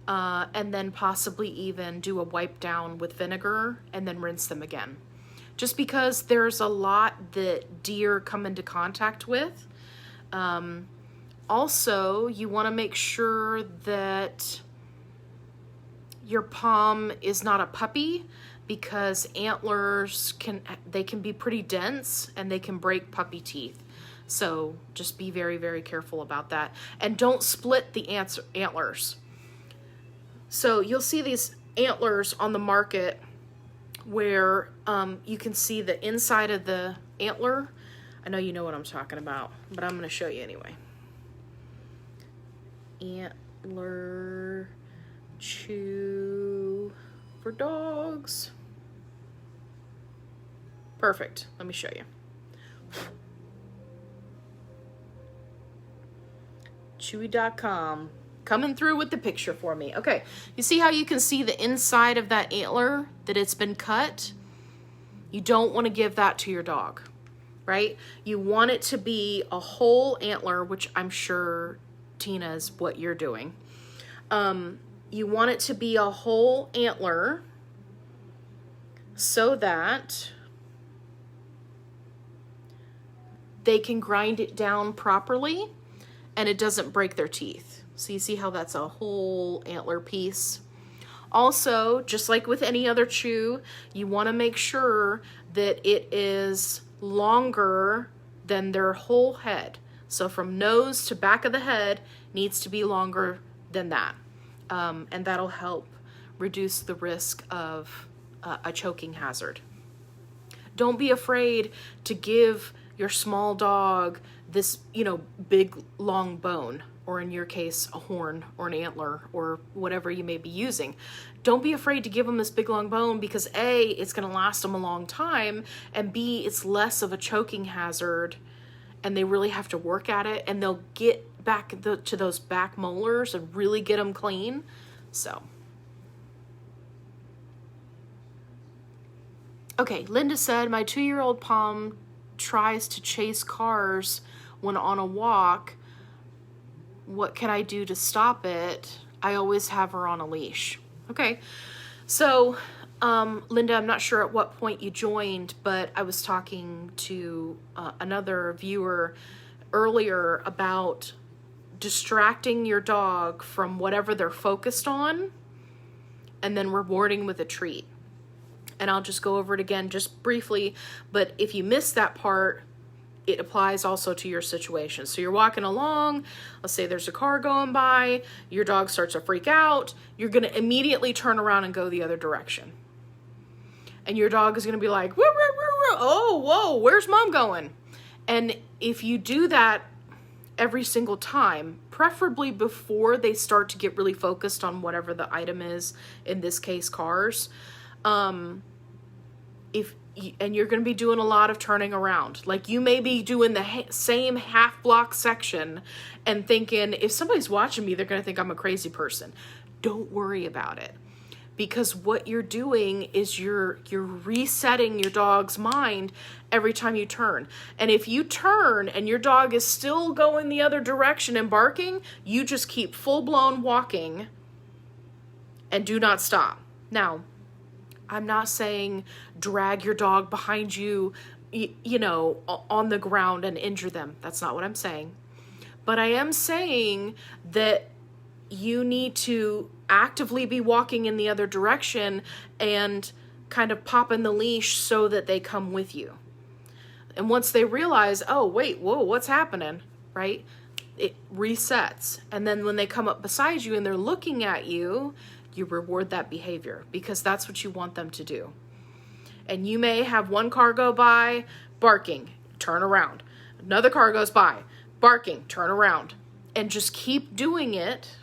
and then possibly even do a wipe down with vinegar and then rinse them again. Just because there's a lot that deer come into contact with. Also, you want to make sure that your palm is not a puppy, because antlers can be pretty dense and they can break puppy teeth. So just be very, very careful about that. And don't split the antlers. So you'll see these antlers on the market where you can see the inside of the antler. I know you know what I'm talking about, but I'm going to show you anyway. Antler chew for dogs. Perfect. Let me show you. Chewy.com. Coming through with the picture for me. Okay, you see how you can see the inside of that antler, that it's been cut? You don't want to give that to your dog, right? You want it to be a whole antler, which I'm sure, Tina, is what you're doing. You want it to be a whole antler so that they can grind it down properly and it doesn't break their teeth. So you see how that's a whole antler piece. Also, just like with any other chew, you want to make sure that it is longer than their whole head. So from nose to back of the head needs to be longer than that. And that'll help reduce the risk of a choking hazard. Don't be afraid to give your small dog this, big long bone, or in your case, a horn or an antler or whatever you may be using. Don't be afraid to give them this big long bone, because A, it's going to last them a long time, and B, it's less of a choking hazard, and they really have to work at it, and they'll get back to those back molars and really get them clean. So. Okay, Linda said, my 2-year-old Pom tries to chase cars when on a walk. What can I do to stop it? I always have her on a leash. Okay, so Linda, I'm not sure at what point you joined, but I was talking to another viewer earlier about distracting your dog from whatever they're focused on and then rewarding with a treat. And I'll just go over it again just briefly, but if you missed that part, it applies also to your situation. So you're walking along, let's say there's a car going by, your dog starts to freak out, you're gonna immediately turn around and go the other direction. And your dog is gonna be like, woo, woo, woo, woo. Oh, whoa, where's mom going? And if you do that every single time, preferably before they start to get really focused on whatever the item is, in this case, cars, and you're going to be doing a lot of turning around. Like, you may be doing the same half block section and thinking, if somebody's watching me, they're going to think I'm a crazy person. Don't worry about it. Because what you're doing is you're resetting your dog's mind every time you turn. And if you turn and your dog is still going the other direction and barking, you just keep full-blown walking and do not stop. Now, I'm not saying drag your dog behind you, you know, on the ground and injure them. That's not what I'm saying. But I am saying that you need to actively be walking in the other direction and kind of popping the leash so that they come with you. And once they realize, oh, wait, whoa, what's happening, right? It resets. And then when they come up beside you and they're looking at you, you reward that behavior because that's what you want them to do. And you may have one car go by, barking, turn around. Another car goes by, barking, turn around. And just keep doing it.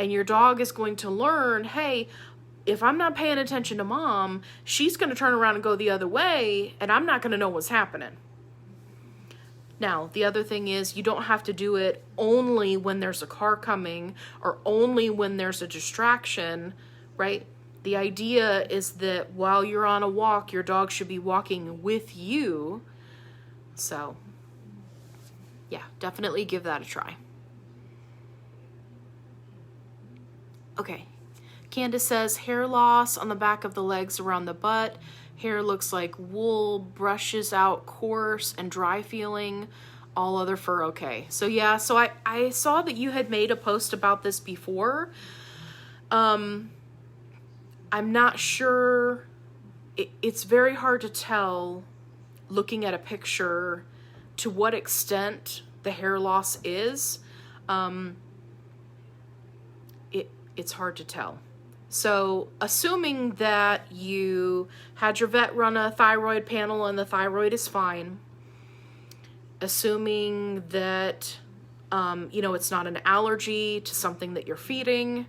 And your dog is going to learn, hey, if I'm not paying attention to mom, she's going to turn around and go the other way, and I'm not going to know what's happening. Now, the other thing is you don't have to do it only when there's a car coming or only when there's a distraction, right? The idea is that while you're on a walk, your dog should be walking with you. So, yeah, definitely give that a try. Okay, Candace says, hair loss on the back of the legs around the butt. Hair looks like wool, brushes out coarse and dry feeling. All other fur okay. So yeah, so I saw that you had made a post about this before. I'm not sure. It's very hard to tell looking at a picture to what extent the hair loss is. It's hard to tell. So assuming that you had your vet run a thyroid panel and the thyroid is fine, assuming that, it's not an allergy to something that you're feeding,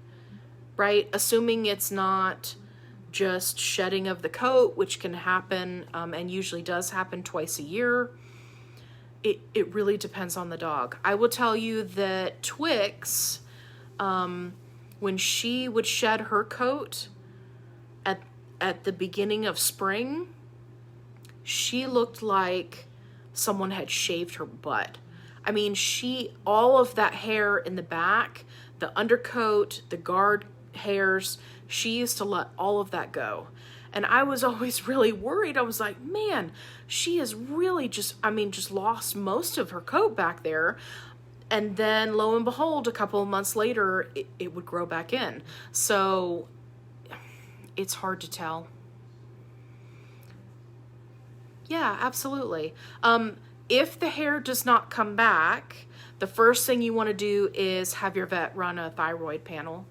right? Assuming it's not just shedding of the coat, which can happen and usually does happen twice a year. It really depends on the dog. I will tell you that Twix, when she would shed her coat at the beginning of spring, she looked like someone had shaved her butt. I mean, all of that hair in the back, the undercoat, the guard hairs, she used to let all of that go. And I was always really worried. I was like, man, she has really just lost most of her coat back there. And then lo and behold, a couple of months later, it would grow back in. So it's hard to tell. Yeah, absolutely. If the hair does not come back, the first thing you want to do is have your vet run a thyroid panel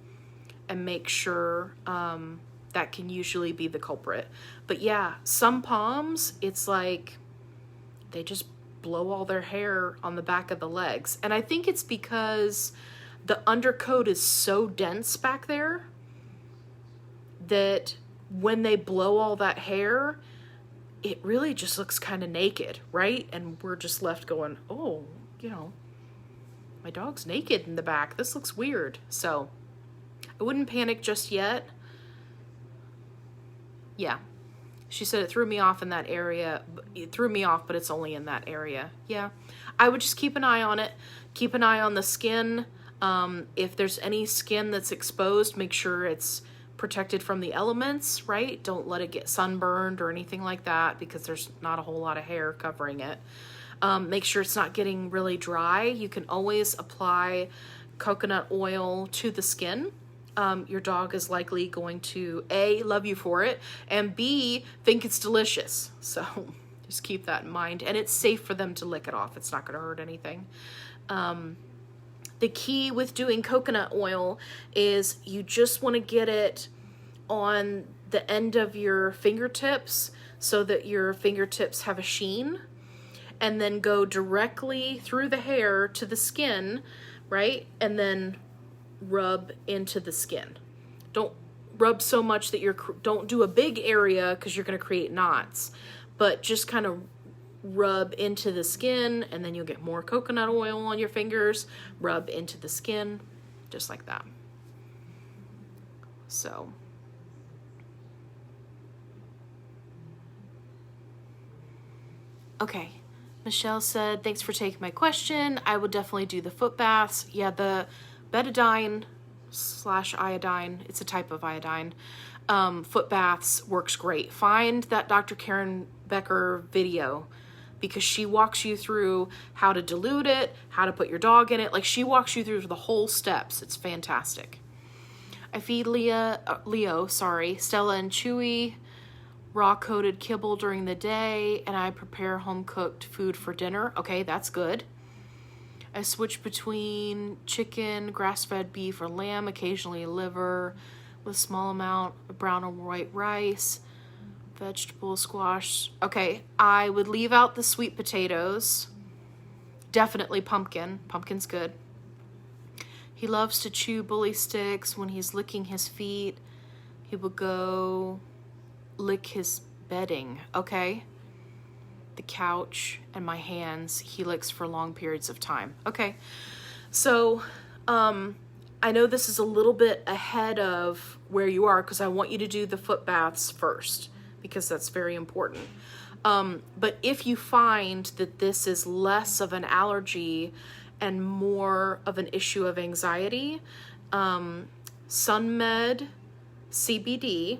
and make sure that can usually be the culprit. But yeah, some poms, it's like they just blow all their hair on the back of the legs. And I think it's because the undercoat is so dense back there that when they blow all that hair, it really just looks kind of naked, right? And we're just left going, oh, my dog's naked in the back. This looks weird. So I wouldn't panic just yet. Yeah. She said it threw me off in that area. It threw me off, but it's only in that area. Yeah. I would just keep an eye on it. Keep an eye on the skin. If there's any skin that's exposed, make sure it's protected from the elements, right? Don't let it get sunburned or anything like that because there's not a whole lot of hair covering it. Make sure it's not getting really dry. You can always apply coconut oil to the skin your dog is likely going to A, love you for it, and B, think it's delicious. So just keep that in mind. And it's safe for them to lick it off. It's not going to hurt anything. The key with doing coconut oil is you just want to get it on the end of your fingertips so that your fingertips have a sheen, and then go directly through the hair to the skin, right? And then rub into the skin. Don't rub so much that don't do a big area because you're going to create knots, but just kind of rub into the skin, and then you'll get more coconut oil on your fingers. Rub into the skin, just like that. So okay, Michelle said, thanks for taking my question. I would definitely do the foot baths. Yeah, the betadine / iodine, it's a type of iodine, foot baths works great. Find that Dr. Karen Becker video, because she walks you through how to dilute it, how to put your dog in it. Like, she walks you through the whole steps. It's fantastic. I feed Leo, Stella and Chewy raw coated kibble during the day, and I prepare home cooked food for dinner. Okay, that's good. I switch between chicken, grass-fed beef or lamb, occasionally liver, with a small amount of brown or white rice, vegetable, squash. Okay, I would leave out the sweet potatoes. Definitely pumpkin. Pumpkin's good. He loves to chew bully sticks. When he's licking his feet, he will go lick his bedding. Okay. The couch and my hands, he licks for long periods of time. Okay. So, I know this is a little bit ahead of where you are because I want you to do the foot baths first, because that's very important. But if you find that this is less of an allergy and more of an issue of anxiety, SunMed CBD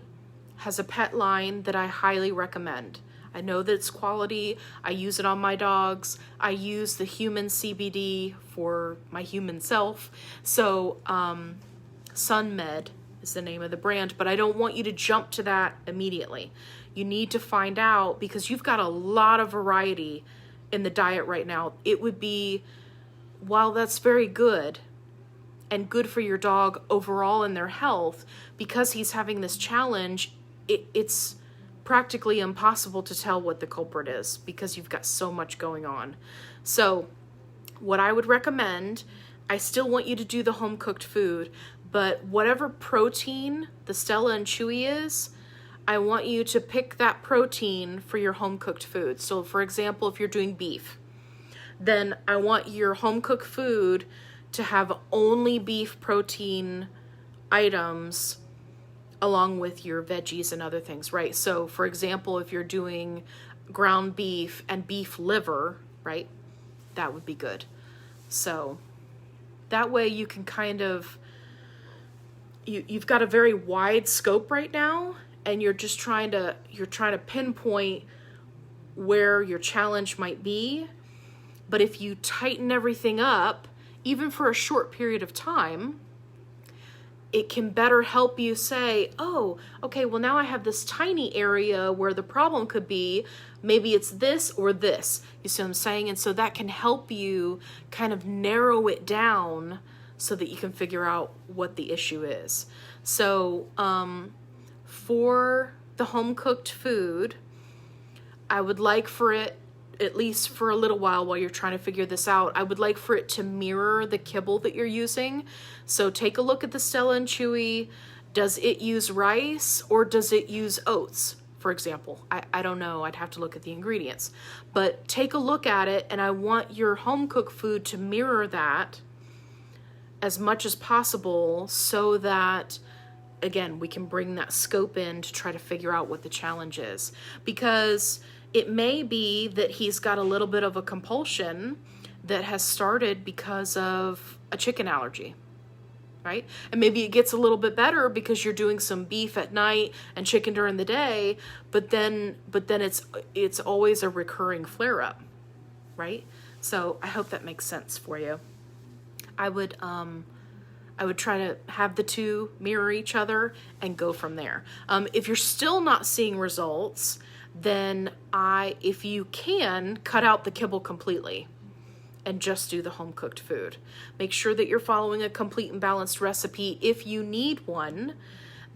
has a pet line that I highly recommend. I know that it's quality. I use it on my dogs. I use the human CBD for my human self. So SunMed is the name of the brand, but I don't want you to jump to that immediately. You need to find out, because you've got a lot of variety in the diet right now. It would be, while that's very good and good for your dog overall in their health, because he's having this challenge, it's practically impossible to tell what the culprit is because you've got so much going on. So what I would recommend, I still want you to do the home cooked food, but whatever protein the Stella and Chewy is, I want you to pick that protein for your home cooked food. So for example, if you're doing beef, then I want your home cooked food to have only beef protein items along with your veggies and other things, right? So for example, if you're doing ground beef and beef liver, right, that would be good. So that way you can kind of, you've got a very wide scope right now, and you're trying to pinpoint where your challenge might be. But if you tighten everything up, even for a short period of time, it can better help you say, oh, okay, well now I have this tiny area where the problem could be. Maybe it's this or this. You see what I'm saying? And so that can help you kind of narrow it down so that you can figure out what the issue is. So for the home-cooked food, I would like for it, at least for a little while you're trying to figure this out, I would like for it to mirror the kibble that you're using. So take a look at the Stella and Chewy. Does it use rice or does it use oats, for example? I don't know. I'd have to look at the ingredients. But take a look at it, and I want your home-cooked food to mirror that as much as possible so that, again, we can bring that scope in to try to figure out what the challenge is. Because it may be that he's got a little bit of a compulsion that has started because of a chicken allergy, right? And maybe it gets a little bit better because you're doing some beef at night and chicken during the day, but then it's always a recurring flare-up, right? So I hope that makes sense for you. I I would try to have the two mirror each other and go from there. If you're still not seeing results, then if you can, cut out the kibble completely and just do the home cooked food. Make sure that you're following a complete and balanced recipe. If you need one,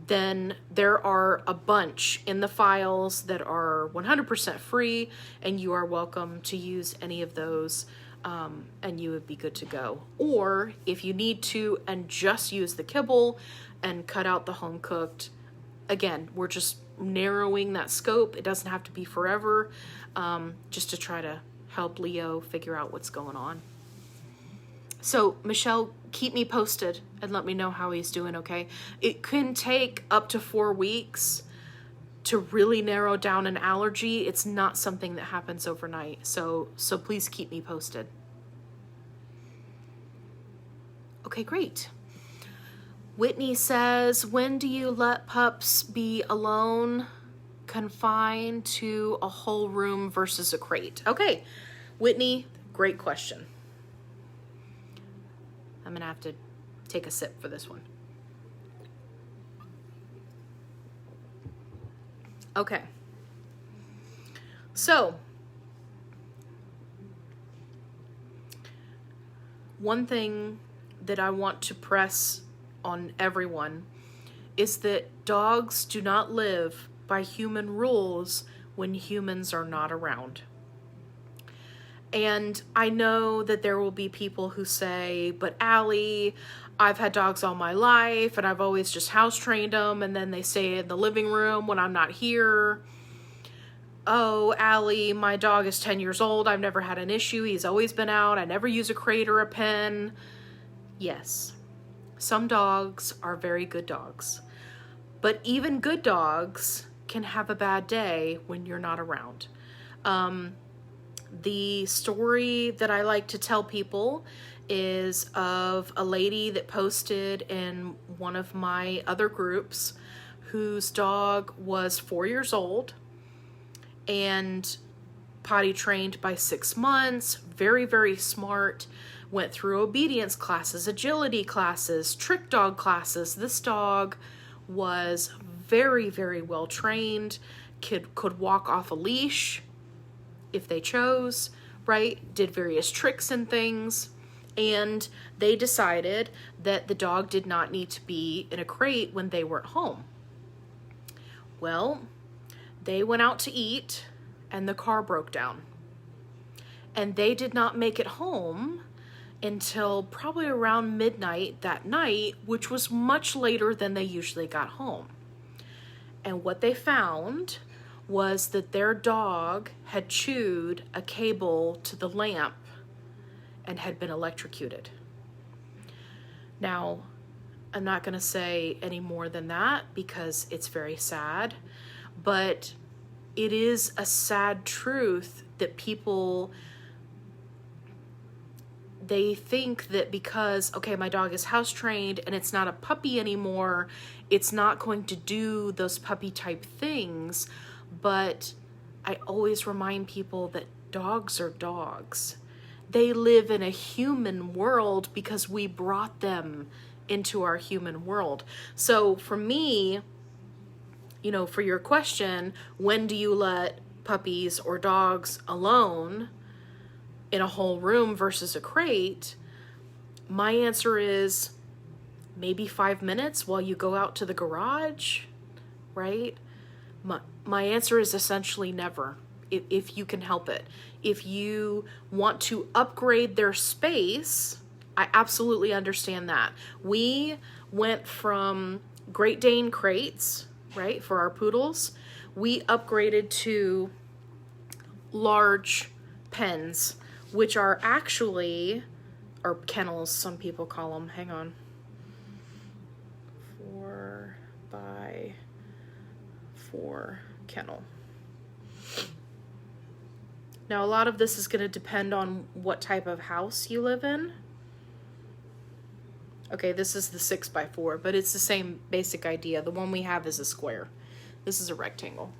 then there are a bunch in the files that are 100% free, and you are welcome to use any of those, and you would be good to go. Or if you need to and just use the kibble and cut out the home cooked, again, we're just narrowing that scope. It doesn't have to be forever, just to try to help Leo figure out what's going on. So Michelle, keep me posted and let me know how he's doing, okay? It can take up to 4 weeks to really narrow down an allergy. It's not something that happens overnight. So please keep me posted. Okay, great. Whitney says, when do you let pups be alone, confined to a whole room versus a crate? Okay, Whitney, great question. I'm gonna have to take a sip for this one. Okay. So, one thing that I want to press on everyone is that dogs do not live by human rules when humans are not around. And I know that there will be people who say, but Allie, I've had dogs all my life and I've always just house trained them, and then they stay in the living room when I'm not here. Oh, Allie, my dog is 10 years old. I've never had an issue. He's always been out. I never use a crate or a pen. Yes, some dogs are very good dogs, but even good dogs can have a bad day when you're not around. The story that I like to tell people is of a lady that posted in one of my other groups whose dog was 4 years old and potty trained by 6 months, very, very smart, went through obedience classes, agility classes, trick dog classes. This dog was very, very well trained, could walk off a leash if they chose, right? Did various tricks and things. And they decided that the dog did not need to be in a crate when they weren't home. Well, they went out to eat and the car broke down. And they did not make it home until probably around midnight that night, which was much later than they usually got home. And what they found was that their dog had chewed a cable to the lamp and had been electrocuted. Now, I'm not going to say any more than that because it's very sad, but it is a sad truth that people, they think that because, okay, my dog is house trained and it's not a puppy anymore, it's not going to do those puppy type things. But I always remind people that dogs are dogs. They live in a human world because we brought them into our human world. So for me, for your question, when do you let puppies or dogs alone in a whole room versus a crate? My answer is maybe 5 minutes while you go out to the garage, right? My answer is essentially never, if you can help it. If you want to upgrade their space, I absolutely understand that. We went from Great Dane crates, right, for our poodles. We upgraded to large pens, which are actually, or kennels, some people call them. Hang on. 4x4 kennel. Now, a lot of this is going to depend on what type of house you live in. Okay, this is the 6x4, but it's the same basic idea. The one we have is a square. This is a rectangle.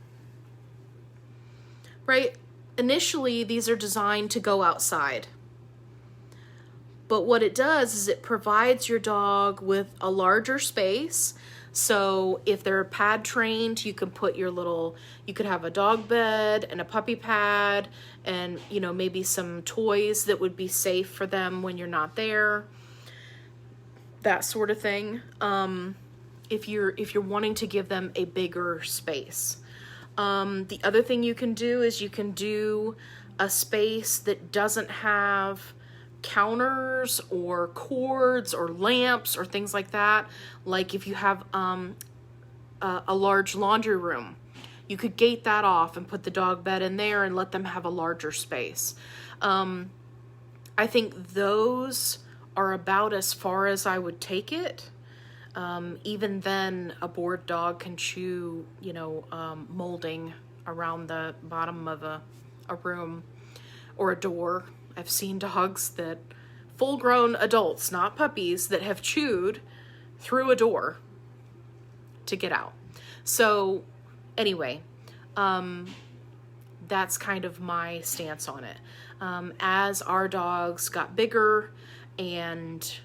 Right? Initially, these are designed to go outside. But what it does is it provides your dog with a larger space. So if they're pad trained, you can put your little, you could have a dog bed and a puppy pad and, you know, maybe some toys that would be safe for them when you're not there. That sort of thing. If you're wanting to give them a bigger space. The other thing you can do is you can do a space that doesn't have counters or cords or lamps or things like that. Like if you have a large laundry room, you could gate that off and put the dog bed in there and let them have a larger space. I think those are about as far as I would take it. Even then, a bored dog can chew, you know, molding around the bottom of a room or a door. I've seen dogs that, full-grown adults, not puppies, that have chewed through a door to get out. So anyway, that's kind of my stance on it. As our dogs got bigger and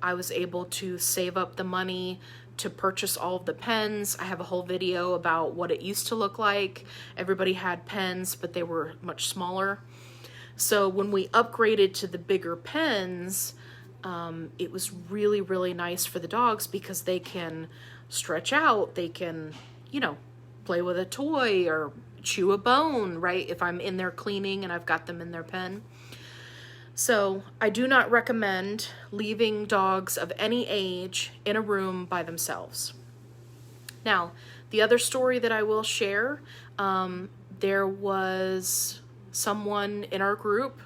I was able to save up the money to purchase all of the pens. I have a whole video about what it used to look like. Everybody had pens, but they were much smaller. So when we upgraded to the bigger pens, it was really, really nice for the dogs because they can stretch out. They can, you know, play with a toy or chew a bone, right? If I'm in there cleaning and I've got them in their pen. So I do not recommend leaving dogs of any age in a room by themselves. Now, the other story that I will share, there was someone in our group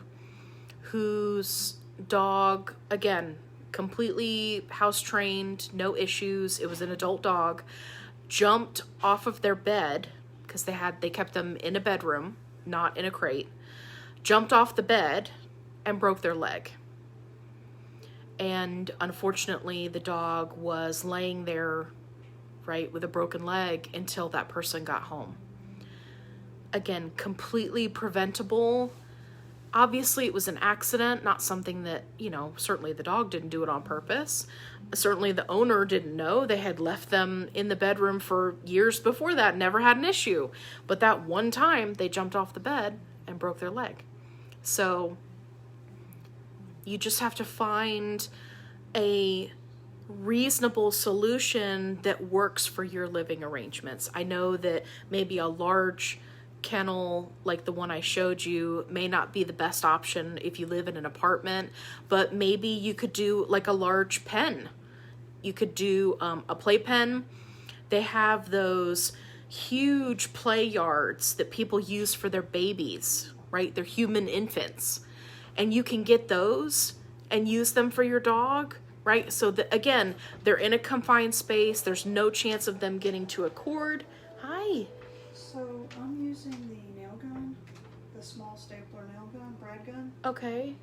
whose dog, again, completely house trained, no issues. It was an adult dog, jumped off of their bed because they kept them in a bedroom, not in a crate, jumped off the bed and broke their leg. And unfortunately, the dog was laying there, right, with a broken leg until that person got home. Again, completely preventable. Obviously, it was an accident, not something that, you know, certainly the dog didn't do it on purpose. Certainly the owner didn't know. They had left them in the bedroom for years before that, never had an issue. But that one time, they jumped off the bed and broke their leg. So you just have to find a reasonable solution that works for your living arrangements. I know that maybe a large kennel like the one I showed you may not be the best option if you live in an apartment, but maybe you could do like a large pen. You could do a playpen. They have those huge play yards that people use for their babies, right? They're human infants. And you can get those and use them for your dog, right? So that, again, they're in a confined space. There's no chance of them getting to a cord. Hi. So I'm using the nail gun, the small stapler nail gun, brad gun. Okay.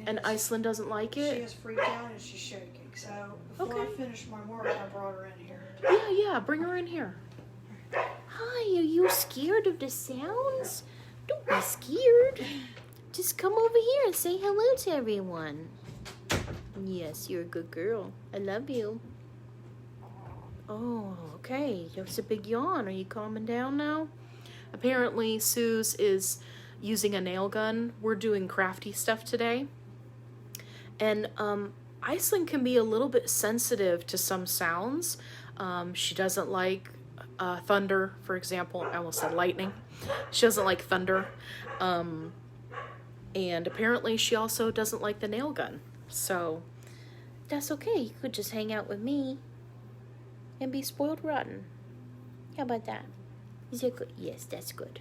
And Iceland doesn't like it? She is freaked out and she's shaking. So before I finish my work, I brought her in here. Yeah, bring her in here. Hi, are you scared of the sounds? Don't be scared. Just come over here and say hello to everyone. Yes, you're a good girl. I love you. Oh, okay. That's a big yawn. Are you calming down now? Apparently, Suze is using a nail gun. We're doing crafty stuff today. And Iceland can be a little bit sensitive to some sounds. She doesn't like thunder, for example. I almost said lightning. She doesn't like thunder. And apparently she also doesn't like the nail gun. So that's okay. You could just hang out with me and be spoiled rotten. How about that? Is that good? Yes, that's good.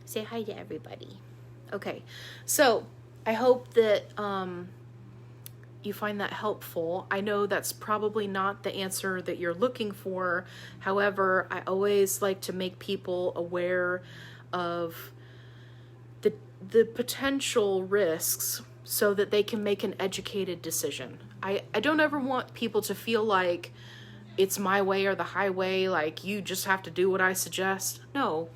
Say hi to everybody. Okay, so I hope that you find that helpful. I know that's probably not the answer that you're looking for. However, I always like to make people aware of the potential risks so that they can make an educated decision. I don't ever want people to feel like it's my way or the highway, like you just have to do what I suggest. No,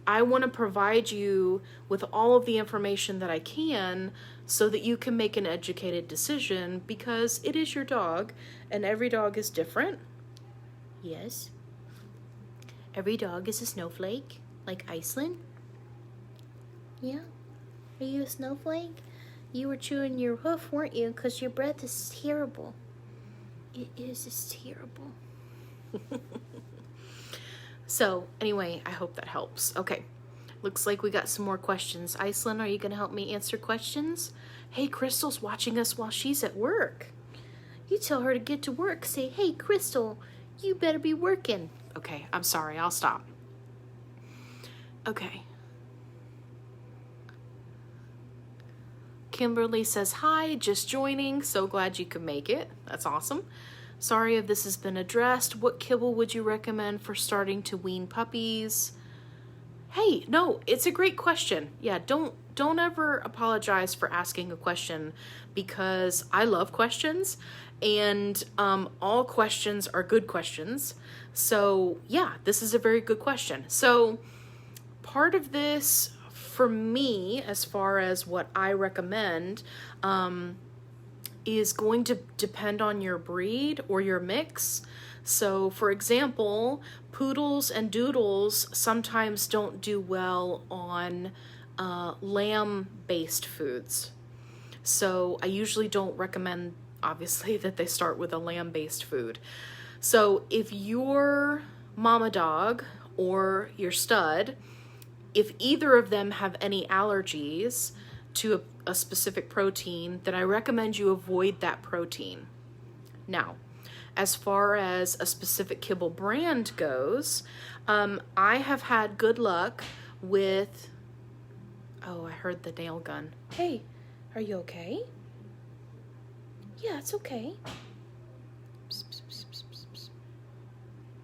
I want to provide you with all of the information that I can so that you can make an educated decision, because it is your dog and every dog is different. Yes. Every dog is a snowflake, like Iceland. Yeah. Are you a snowflake? You were chewing your hoof, weren't you? Because your breath is terrible. It is, it's terrible. So, anyway, I hope that helps. Okay. Looks like we got some more questions. Iceland, are you going to help me answer questions? Hey, Crystal's watching us while she's at work. You tell her to get to work. Say, hey, Crystal, you better be working. Okay, I'm sorry. I'll stop. Okay. Kimberly says, hi, just joining. So glad you could make it. That's awesome. Sorry if this has been addressed. What kibble would you recommend for starting to wean puppies? Hey, no, it's a great question. Yeah, don't ever apologize for asking a question, because I love questions, and all questions are good questions. So yeah, this is a very good question. So part of this for me, as far as what I recommend, is going to depend on your breed or your mix. So for example, poodles and doodles sometimes don't do well on lamb-based foods. So I usually don't recommend, obviously, that they start with a lamb-based food. So if your mama dog or your stud, if either of them have any allergies to a specific protein, then I recommend you avoid that protein. Now, as far as a specific kibble brand goes, I have had good luck with... Oh, I heard the nail gun. Hey, are you okay? Yeah, it's okay. Psst, psst, psst, psst, psst, psst.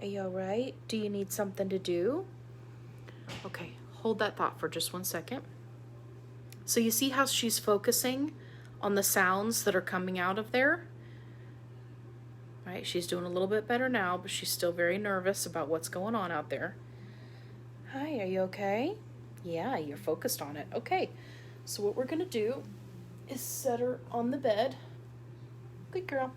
Are you all right? Do you need something to do? Okay, hold that thought for just 1 second. So you see how she's focusing on the sounds that are coming out of there? Right, she's doing a little bit better now, but she's still very nervous about what's going on out there. Hi, are you okay? Yeah, you're focused on it. Okay, so what we're gonna do is set her on the bed. Good girl.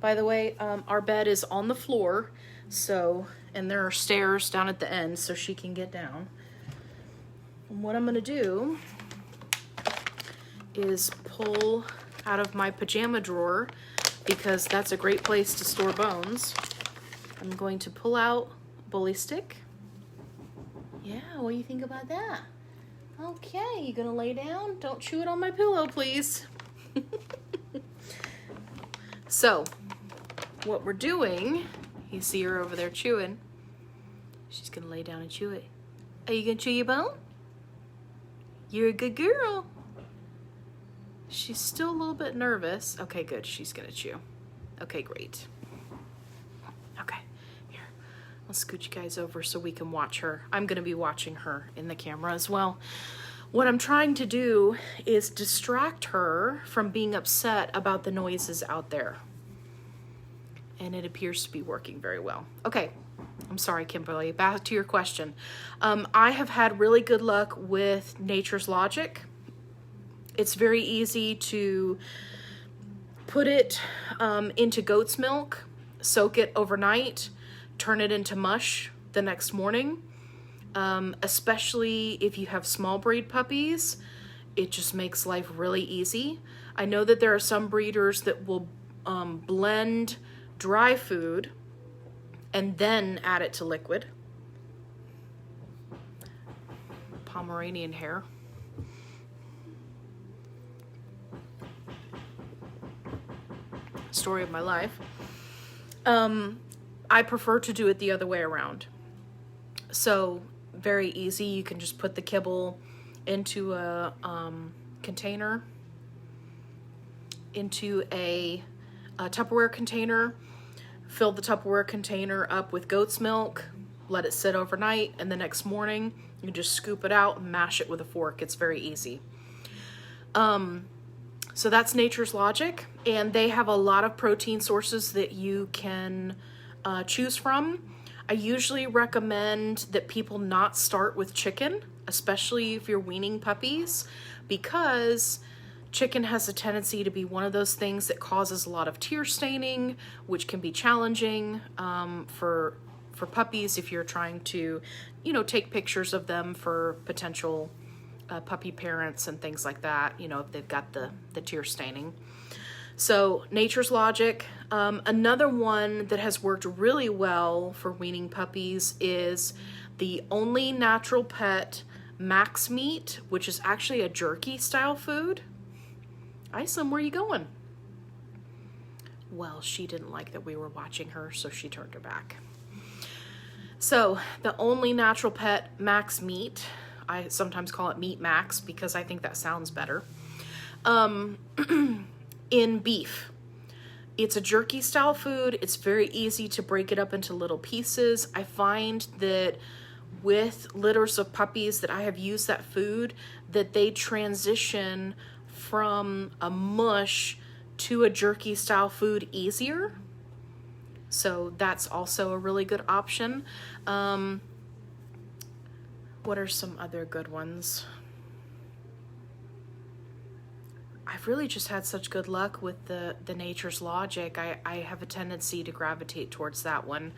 By the way, our bed is on the floor, so, and there are stairs down at the end so she can get down. And what I'm gonna do is pull out of my pajama drawer, because that's a great place to store bones. I'm going to pull out a bully stick. Yeah, what do you think about that? Okay, you gonna lay down? Don't chew it on my pillow, please. So, what we're doing, you see her over there chewing. She's gonna lay down and chew it. Are you gonna chew your bone? You're a good girl. She's still a little bit nervous. Okay, good, she's gonna chew. Okay, great. Okay, here, I'll scoot you guys over so we can watch her. I'm gonna be watching her in the camera as well. What I'm trying to do is distract her from being upset about the noises out there. And it appears to be working very well. Okay, I'm sorry, Kimberly, back to your question. I have had really good luck with Nature's Logic. It's very easy to put it into goat's milk, soak it overnight, turn it into mush the next morning. Especially if you have small breed puppies, it just makes life really easy. I know that there are some breeders that will blend dry food and then add it to liquid. Pomeranian hair. Story of my life. I prefer to do it the other way around. So very easy. You can just put the kibble into a container, into a Tupperware container, fill the Tupperware container up with goat's milk, let it sit overnight, and the next morning you just scoop it out and mash it with a fork. It's very easy. So that's Nature's Logic, and they have a lot of protein sources that you can choose from. I usually recommend that people not start with chicken, especially if you're weaning puppies, because chicken has a tendency to be one of those things that causes a lot of tear staining, which can be challenging for puppies if you're trying to, you know, take pictures of them for potential puppy parents and things like that, you know, if they've got the tear staining. So Nature's Logic. Another one that has worked really well for weaning puppies is the Only Natural Pet Max Meat, which is actually a jerky style food. Isom, where are you going? Well, she didn't like that we were watching her, so she turned her back. So the Only Natural Pet Max Meat, I sometimes call it Meat Max because I think that sounds better. In beef. It's a jerky style food. It's very easy to break it up into little pieces. I find that with litters of puppies that I have used that food, that they transition from a mush to a jerky style food easier. So that's also a really good option. What are some other good ones? I've really just had such good luck with the Nature's Logic. I have a tendency to gravitate towards that one.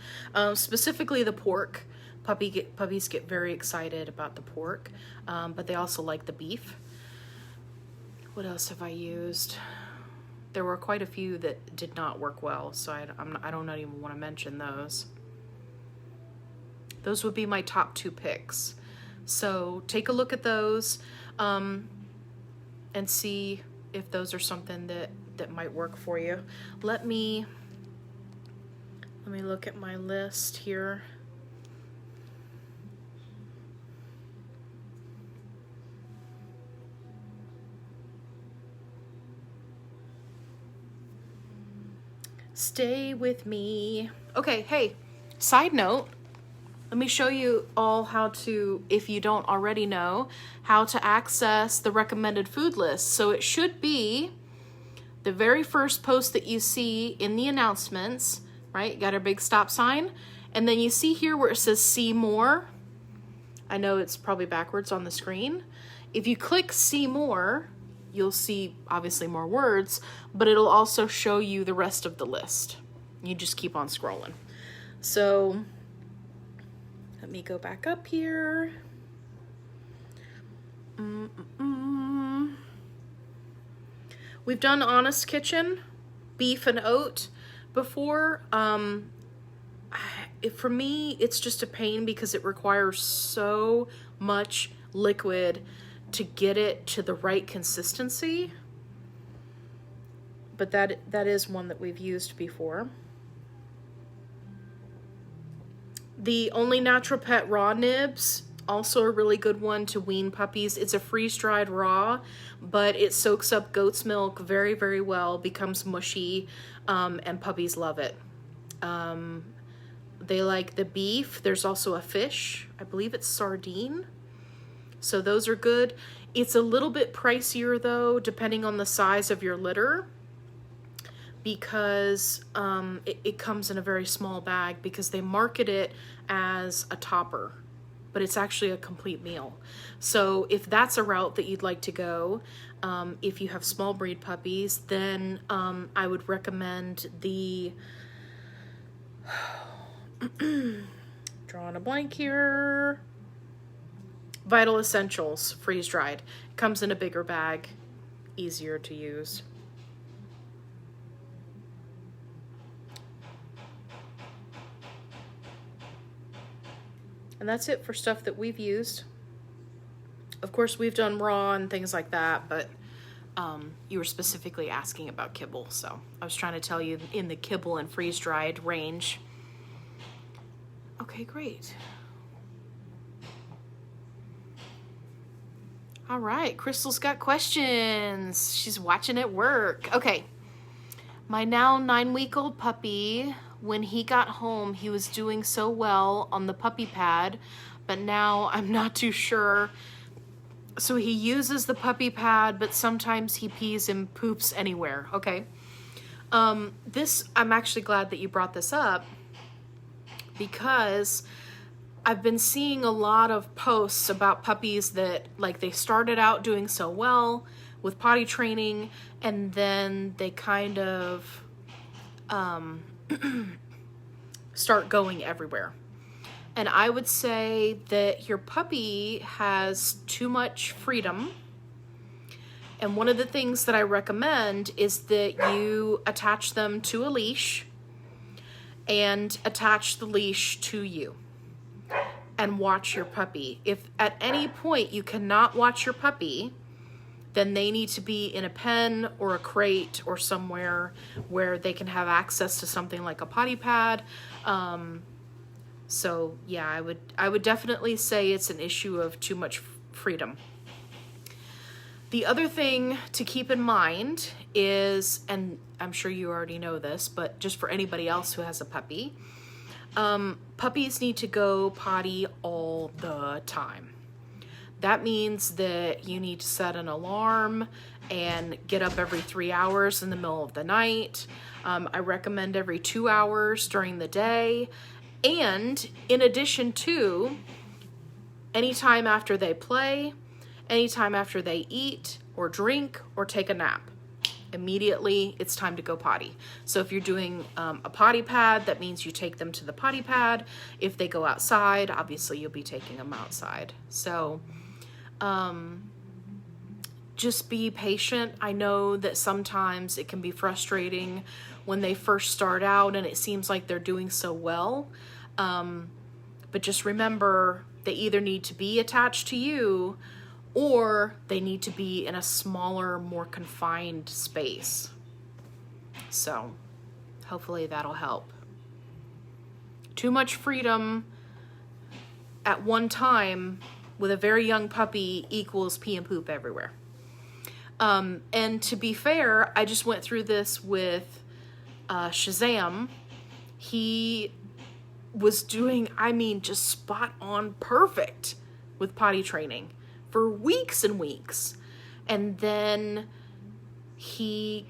Specifically the pork. Puppies get very excited about the pork, but they also like the beef. What else have I used? There were quite a few that did not work well, so I don't even want to mention those. Those would be my top 2 picks. So take a look at those and see if those are something that might work for you. Let me look at my list here. Stay with me. Okay, hey, side note, let me show you all how to, if you don't already know, how to access the recommended food list. So it should be the very first post that you see in the announcements, right? You got our big stop sign. And then you see here where it says see more. I know it's probably backwards on the screen. If you click see more, you'll see obviously more words, but it'll also show you the rest of the list. You just keep on scrolling. So let me go back up here. We've done Honest Kitchen, beef and oat before. For me, it's just a pain because it requires so much liquid to get it to the right consistency. But that is one that we've used before. The Only Natural Pet Raw Nibs, also a really good one to wean puppies. It's a freeze-dried raw, but it soaks up goat's milk very, very well, becomes mushy, and puppies love it. They like the beef. There's also a fish. I believe it's sardine. So those are good. It's a little bit pricier though, depending on the size of your litter, because it comes in a very small bag because they market it as a topper, but it's actually a complete meal. So if that's a route that you'd like to go, if you have small breed puppies, then I would recommend the drawing a blank here, Vital Essentials freeze dried. It comes in a bigger bag, easier to use. And that's it for stuff that we've used. Of course, we've done raw and things like that, but you were specifically asking about kibble, so I was trying to tell you in the kibble and freeze-dried range. Okay, great. All right, Crystal's got questions. She's watching at work. Okay. My now 9-week-old puppy, when he got home, he was doing so well on the puppy pad, but now I'm not too sure. So he uses the puppy pad, but sometimes he pees and poops anywhere. Okay. I'm actually glad that you brought this up because I've been seeing a lot of posts about puppies that, like, they started out doing so well with potty training, and then they kind of start going everywhere. And I would say that your puppy has too much freedom. And one of the things that I recommend is that you attach them to a leash and attach the leash to you and watch your puppy. If at any point you cannot watch your puppy, then they need to be in a pen or a crate or somewhere where they can have access to something like a potty pad. So yeah, I would definitely say it's an issue of too much freedom. The other thing to keep in mind is, and I'm sure you already know this, but just for anybody else who has a puppy, puppies need to go potty all the time. That means that you need to set an alarm and get up every 3 hours in the middle of the night. I recommend every 2 hours during the day. And in addition to, anytime after they play, anytime after they eat or drink or take a nap, immediately it's time to go potty. So if you're doing a potty pad, that means you take them to the potty pad. If they go outside, obviously you'll be taking them outside. So just be patient. I know that sometimes it can be frustrating when they first start out and it seems like they're doing so well. But just remember, they either need to be attached to you or they need to be in a smaller, more confined space. So hopefully that'll help. Too much freedom at one time with a very young puppy equals pee and poop everywhere. And to be fair, I just went through this with Shazam. He was doing, just spot on perfect with potty training for weeks and weeks. And then he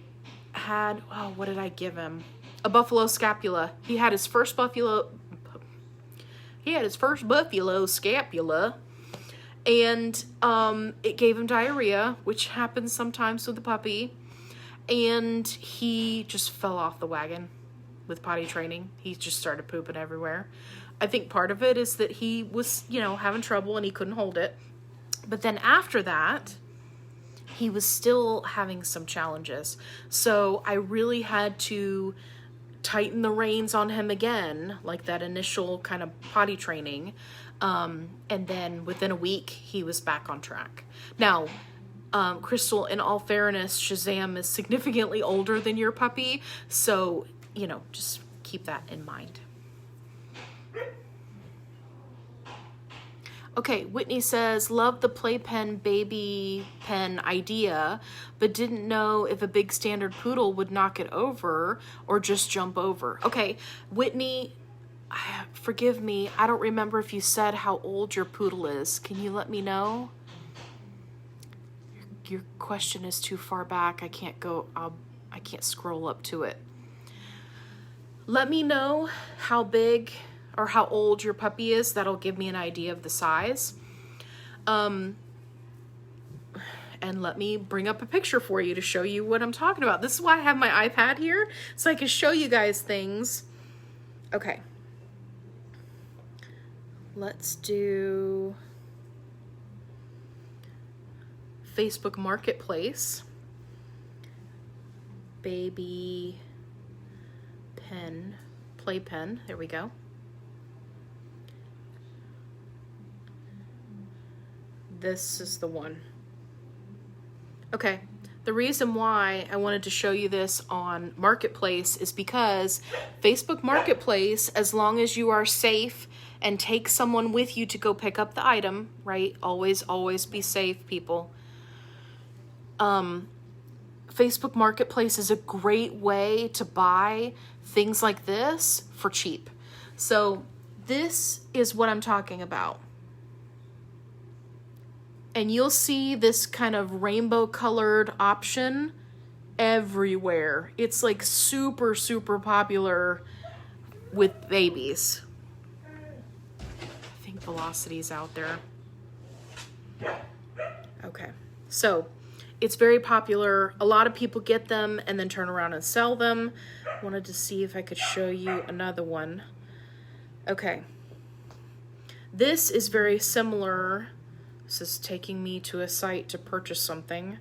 had, what did I give him? A buffalo scapula. He had his first buffalo scapula. And it gave him diarrhea, which happens sometimes with a puppy. And he just fell off the wagon with potty training. He just started pooping everywhere. I think part of it is that he was, having trouble and he couldn't hold it. But then after that, he was still having some challenges. So I really had to tighten the reins on him again, like that initial kind of potty training. And then within a week, he was back on track. Now, Crystal, in all fairness, Shazam is significantly older than your puppy. So, just keep that in mind. Okay, Whitney says, love the playpen baby pen idea, but didn't know if a big standard poodle would knock it over or just jump over. Okay, Whitney, forgive me, I don't remember if you said how old your poodle is. Can you let me know? Your question is too far back. I can't scroll up to it. Let me know how big or how old your puppy is. That'll give me an idea of the size. And let me bring up a picture for you to show you what I'm talking about. This is why I have my iPad here, so I can show you guys things. Okay. Let's do Facebook Marketplace. Baby pen, playpen. There we go. This is the one. Okay, the reason why I wanted to show you this on Marketplace is because Facebook Marketplace, as long as you are safe and take someone with you to go pick up the item, right? Always be safe, people. Facebook Marketplace is a great way to buy things like this for cheap. So this is what I'm talking about. And you'll see this kind of rainbow colored option everywhere. It's like super, super popular with babies. Velocities out there. Okay, so it's very popular. A lot of people get them and then turn around and sell them. Wanted to see if I could show you another one. Okay, this is very similar. This is taking me to a site to purchase something.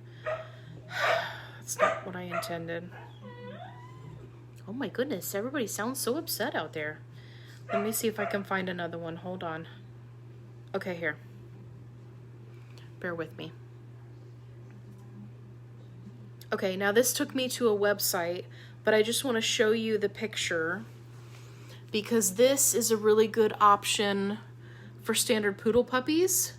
That's not what I intended. Oh my goodness, everybody sounds so upset out there. Let me see if I can find another one. Hold on. Okay, here. Bear with me. Okay, now this took me to a website, but I just want to show you the picture because this is a really good option for standard poodle puppies.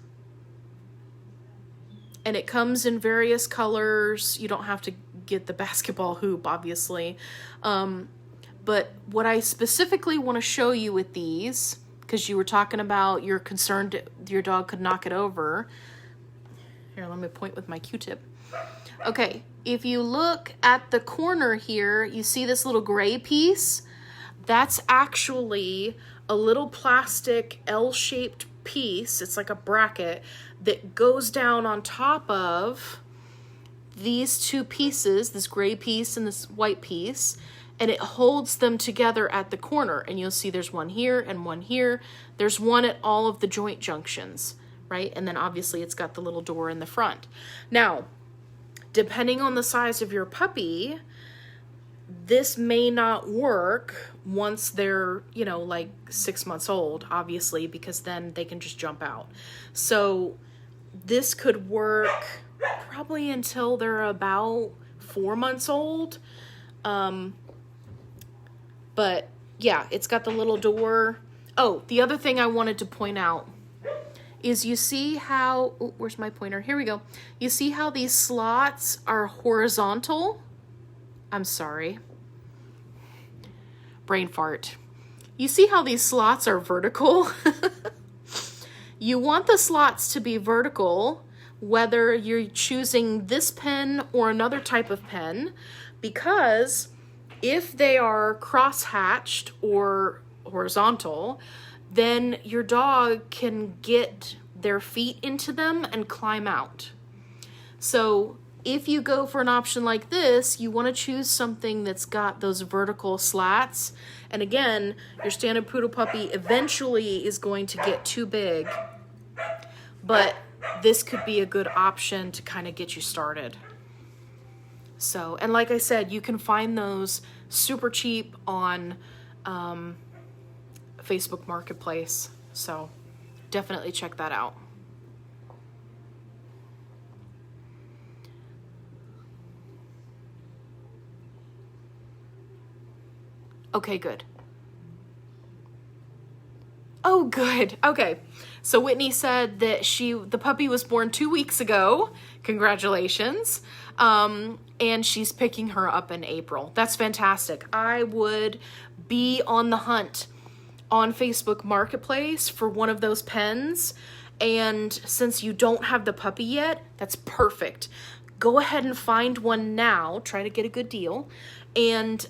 And it comes in various colors. You don't have to get the basketball hoop, obviously. But what I specifically want to show you with these, because you were talking about you're concerned your dog could knock it over. Here, let me point with my Q-tip. Okay, if you look at the corner here, you see this little gray piece? That's actually a little plastic L-shaped piece. It's like a bracket that goes down on top of these two pieces, this gray piece and this white piece, and it holds them together at the corner. And you'll see there's one here and one here. There's one at all of the joint junctions, right? And then obviously it's got the little door in the front. Now, depending on the size of your puppy, this may not work once they're, you know, like 6 months old, obviously, because then they can just jump out. So this could work probably until they're about 4 months old. But yeah, it's got the little door. Oh, the other thing I wanted to point out is you see how, oh, where's my pointer? Here we go. You see how these slots are horizontal? I'm sorry. Brain fart. You see how these slots are vertical? You want the slots to be vertical, whether you're choosing this pen or another type of pen, because if they are cross-hatched or horizontal, then your dog can get their feet into them and climb out. So if you go for an option like this, you want to choose something that's got those vertical slats. And again, your standard poodle puppy eventually is going to get too big, but this could be a good option to kind of get you started. So, and like I said, you can find those super cheap on Facebook Marketplace. So definitely check that out. Okay, good. Oh, good. Okay. So Whitney said that the puppy was born 2 weeks ago. Congratulations. And she's picking her up in April. That's fantastic. I would be on the hunt on Facebook Marketplace for one of those pens. And since you don't have the puppy yet, that's perfect. Go ahead and find one now. Try to get a good deal. And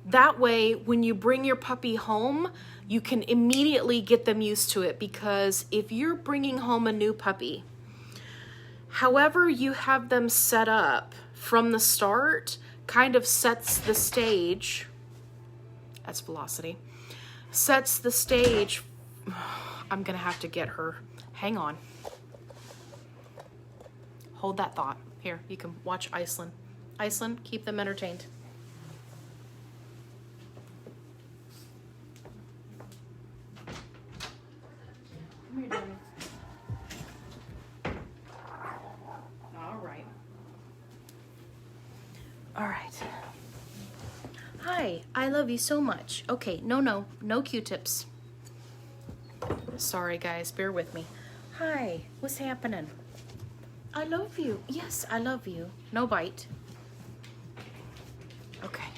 that way, when you bring your puppy home, you can immediately get them used to it, because if you're bringing home a new puppy, however you have them set up from the start kind of sets the stage. That's velocity. Sets the stage. I'm going to have to get her. Hang on. Hold that thought. Here, you can watch Iceland. Iceland, keep them entertained. All right. Hi, I love you so much. Okay, no Q-tips. Sorry, guys, bear with me. Hi, what's happening? I love you. Yes, I love you. No bite. Okay,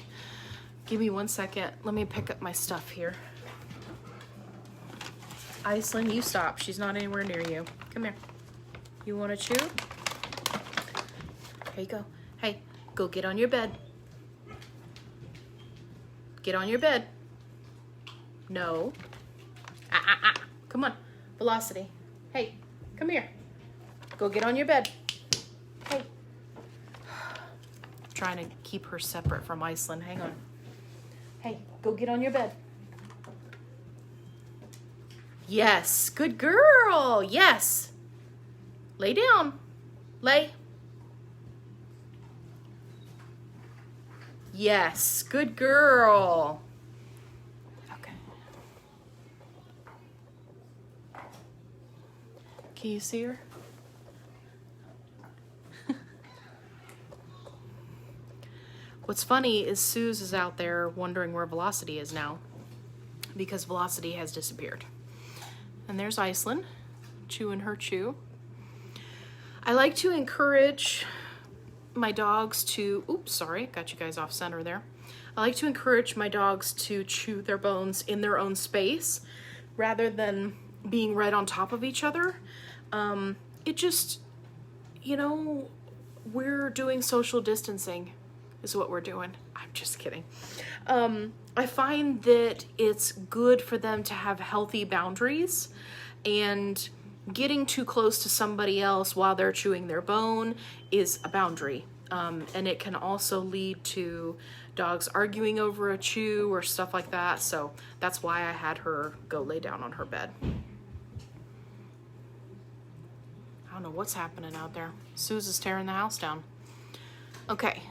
give me 1 second. Let me pick up my stuff here. Iceland, you stop. She's not anywhere near you. Come here. You want to chew? Here you go. Hey, go get on your bed. Get on your bed. No. Come on. Velocity. Hey, come here. Go get on your bed. Hey. Trying to keep her separate from Iceland. Hang on. Hey, go get on your bed. Yes, good girl. Yes. Lay down. Lay. Yes, good girl. Okay. Can you see her? What's funny is Suze is out there wondering where Velocity is now because Velocity has disappeared. And there's Iceland chewing her chew. I like to encourage my dogs to, oops, sorry, got you guys off center there. I like to encourage my dogs to chew their bones in their own space rather than being right on top of each other. It just, you know, we're doing social distancing is what we're doing. I'm just kidding. I find that it's good for them to have healthy boundaries, and getting too close to somebody else while they're chewing their bone is a boundary. And it can also lead to dogs arguing over a chew or stuff like that. So that's why I had her go lay down on her bed. I don't know what's happening out there. Suze is tearing the house down. Okay.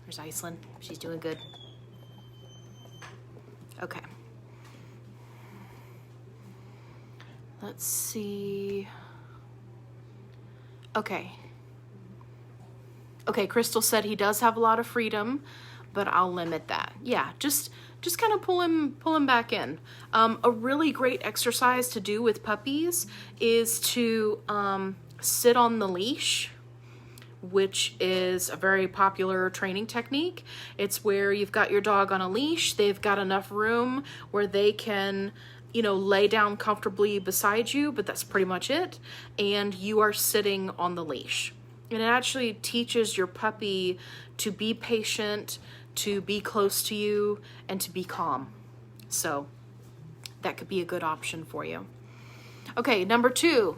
There's Iceland. She's doing good. Okay. Let's see. Okay. Okay, Crystal said he does have a lot of freedom, but I'll limit that. Yeah, just kind of pull him back in. A really great exercise to do with puppies is to sit on the leash, which is a very popular training technique. It's where you've got your dog on a leash. They've got enough room where they can, you know, lay down comfortably beside you, but that's pretty much it. And you are sitting on the leash. And it actually teaches your puppy to be patient, to be close to you, and to be calm. So that could be a good option for you. Okay, number 2.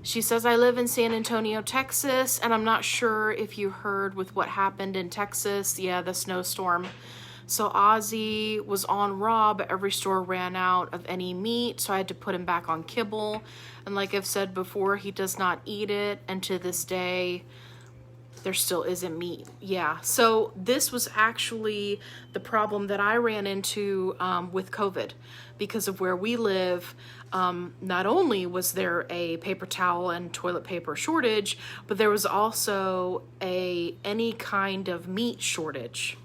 She says, I live in San Antonio, Texas, and I'm not sure if you heard with what happened in Texas. Yeah, the snowstorm. So Ozzy was on raw, but every store ran out of any meat, so I had to put him back on kibble. And like I've said before, he does not eat it, and to this day, there still isn't meat. Yeah, so this was actually the problem that I ran into with COVID. Because of where we live, not only was there a paper towel and toilet paper shortage, but there was also any kind of meat shortage,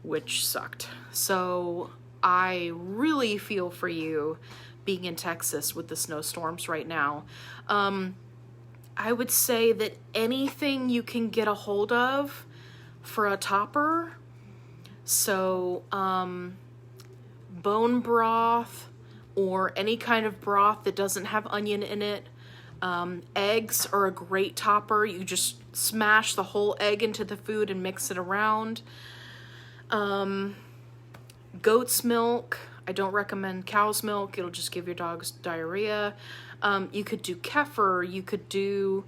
which sucked. So I really feel for you being in Texas with the snowstorms right now. I would say that anything you can get a hold of for a topper, so bone broth or any kind of broth that doesn't have onion in it. Eggs are a great topper. You just smash the whole egg into the food and mix it around. Goat's milk. I don't recommend cow's milk. It'll just give your dogs diarrhea. You could do kefir. You could do,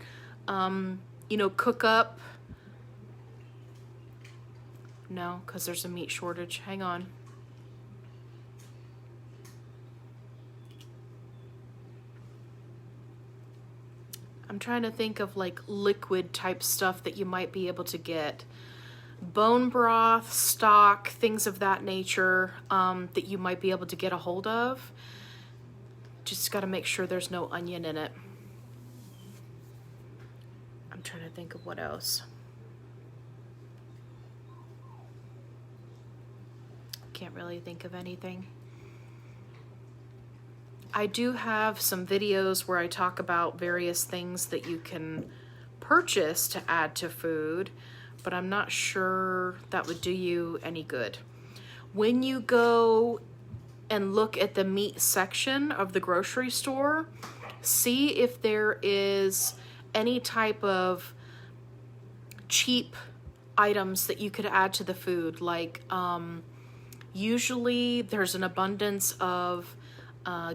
cook up. No, because there's a meat shortage. Hang on. I'm trying to think of like liquid type stuff that you might be able to get. Bone broth, stock, things of that nature that you might be able to get a hold of. Just got to make sure there's no onion in it. I'm trying to think of what else. Can't really think of anything. I do have some videos where I talk about various things that you can purchase to add to food, but I'm not sure that would do you any good. When you go and look at the meat section of the grocery store, see if there is any type of cheap items that you could add to the food, like Usually there's an abundance of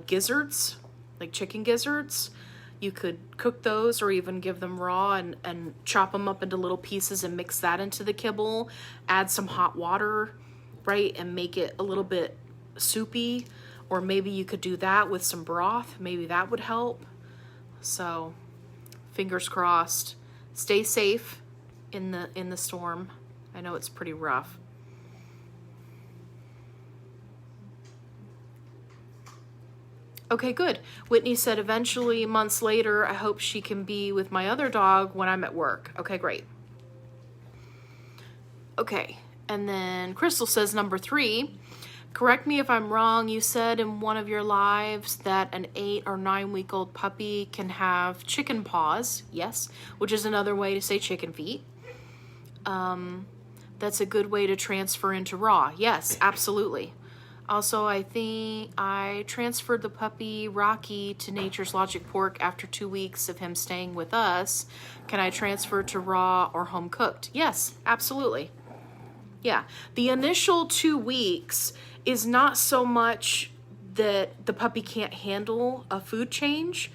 gizzards, like chicken gizzards. You could cook those or even give them raw and chop them up into little pieces and mix that into the kibble. Add some hot water, right, and make it a little bit soupy. Or maybe you could do that with some broth. Maybe that would help. So, fingers crossed. Stay safe in the storm. I know it's pretty rough. Okay, good. Whitney said eventually, months later, I hope she can be with my other dog when I'm at work. Okay, great. Okay, and then Crystal says number 3, correct me if I'm wrong, you said in one of your lives that an 8 or 9 week old puppy can have chicken paws. Yes, which is another way to say chicken feet. That's a good way to transfer into raw. Yes, absolutely. Also, I think I transferred the puppy Rocky to Nature's Logic Pork after 2 weeks of him staying with us. Can I transfer to raw or home cooked? Yes, absolutely. Yeah, the initial 2 weeks is not so much that the puppy can't handle a food change.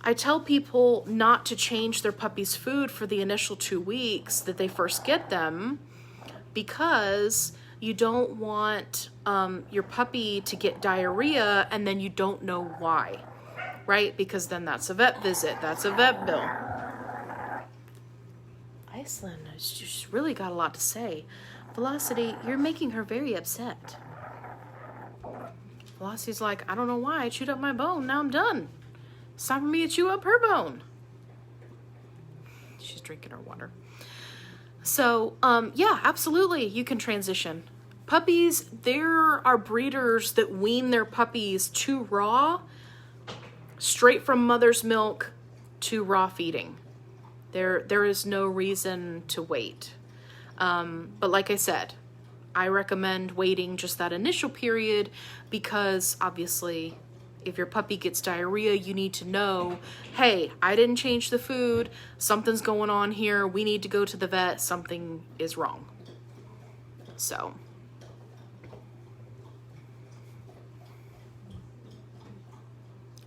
I tell people not to change their puppy's food for the initial 2 weeks that they first get them, because you don't want your puppy to get diarrhea and then you don't know why, right? Because then that's a vet visit, that's a vet bill. Iceland, she's really got a lot to say. Velocity, you're making her very upset. Velocity's like, I don't know why I chewed up my bone, now I'm done. It's time for me to chew up her bone. She's drinking her water. So, yeah, absolutely, you can transition. Puppies, there are breeders that wean their puppies to raw, straight from mother's milk to raw feeding. There is no reason to wait. But like I said, I recommend waiting just that initial period because obviously if your puppy gets diarrhea, you need to know, hey, I didn't change the food, something's going on here, we need to go to the vet, something is wrong. So.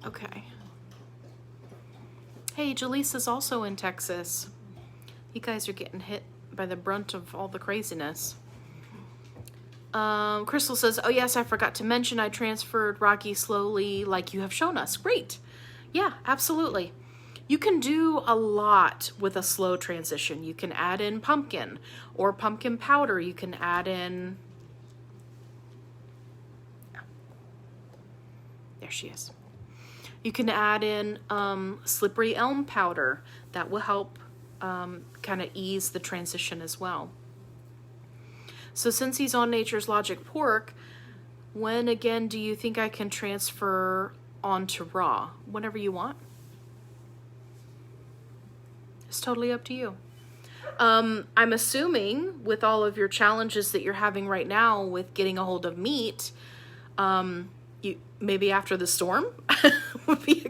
Okay. Hey, Jaleesa's also in Texas. You guys are getting hit by the brunt of all the craziness. Crystal says, oh yes, I forgot to mention I transferred Rocky slowly like you have shown us. Great. Yeah, absolutely. You can do a lot with a slow transition. You can add in pumpkin or pumpkin powder. You can add in... There she is. You can add in slippery elm powder. That will help kind of ease the transition as well. So since he's on Nature's Logic Pork, when again do you think I can transfer onto raw? Whenever you want. It's totally up to you. I'm assuming with all of your challenges that you're having right now with getting a hold of meat, you maybe after the storm would be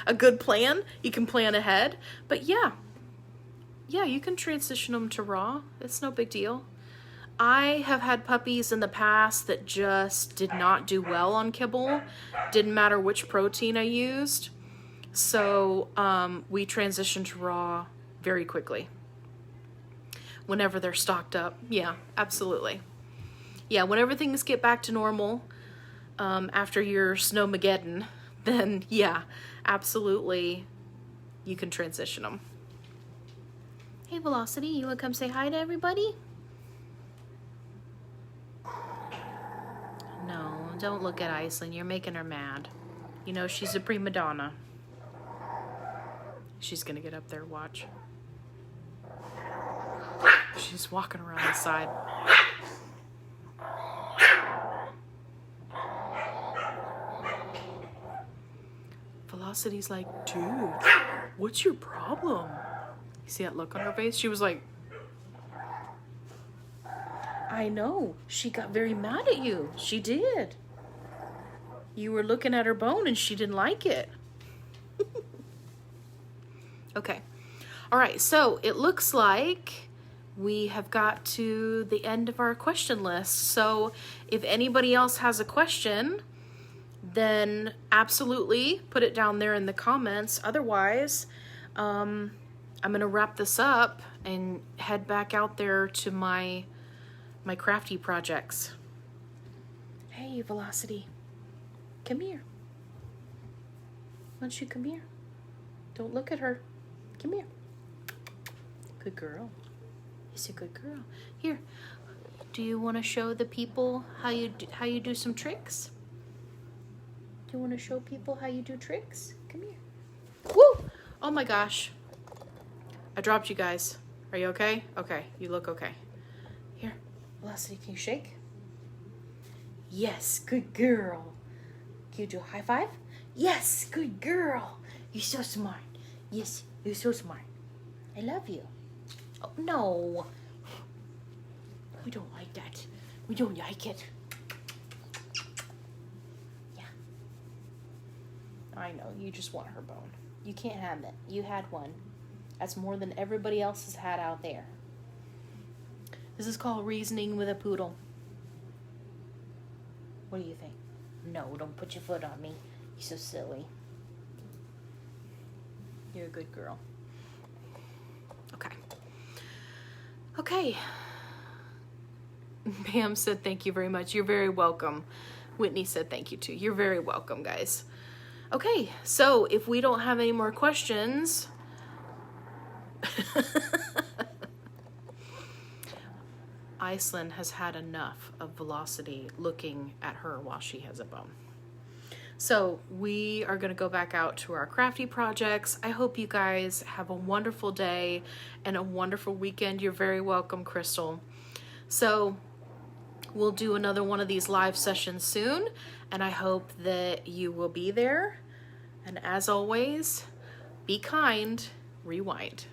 a good plan. You can plan ahead. But yeah, you can transition them to raw. It's no big deal. I have had puppies in the past that just did not do well on kibble. Didn't matter which protein I used. So we transitioned to raw very quickly. Whenever they're stocked up. Yeah, absolutely. Yeah, whenever things get back to normal, after your Snowmageddon, then yeah, absolutely, you can transition them. Hey, Velocity, you want to come say hi to everybody? No, don't look at Iceland. You're making her mad. You know, she's a prima donna. She's going to get up there, watch. She's walking around the side. Velocity's like, dude, what's your problem? You see that look on her face? She was like, I know. She got very mad at you. She did. You were looking at her bone and she didn't like it. Okay. All right. So it looks like we have got to the end of our question list. So if anybody else has a question, then absolutely put it down there in the comments. Otherwise, I'm gonna wrap this up and head back out there to my crafty projects. Hey, Velocity, come here. Why don't you come here? Don't look at her. Come here. Good girl. He's a good girl. Here, do you want to show the people how you do some tricks? Do you want to show people how you do tricks? Come here. Woo! Oh my gosh. I dropped you guys. Are you okay? Okay, you look okay. Here, Velocity, can you shake? Yes, good girl. Can you do a high five? Yes, good girl. You're so smart. Yes, you're so smart. I love you. Oh, no. We don't like that. We don't like it. Yeah. I know, you just want her bone. You can't have it. You had one. That's more than everybody else has had out there. This is called reasoning with a poodle. What do you think? No, don't put your foot on me. You're so silly. You're a good girl. Okay. Okay. Pam said thank you very much. You're very welcome. Whitney said thank you too. You're very welcome, guys. Okay, so if we don't have any more questions, Iceland has had enough of Velocity looking at her while she has a bone. So we are going to go back out to our crafty projects. I hope you guys have a wonderful day and a wonderful weekend. You're very welcome, Crystal. So we'll do another one of these live sessions soon, and I hope that you will be there. And as always, be kind, rewind.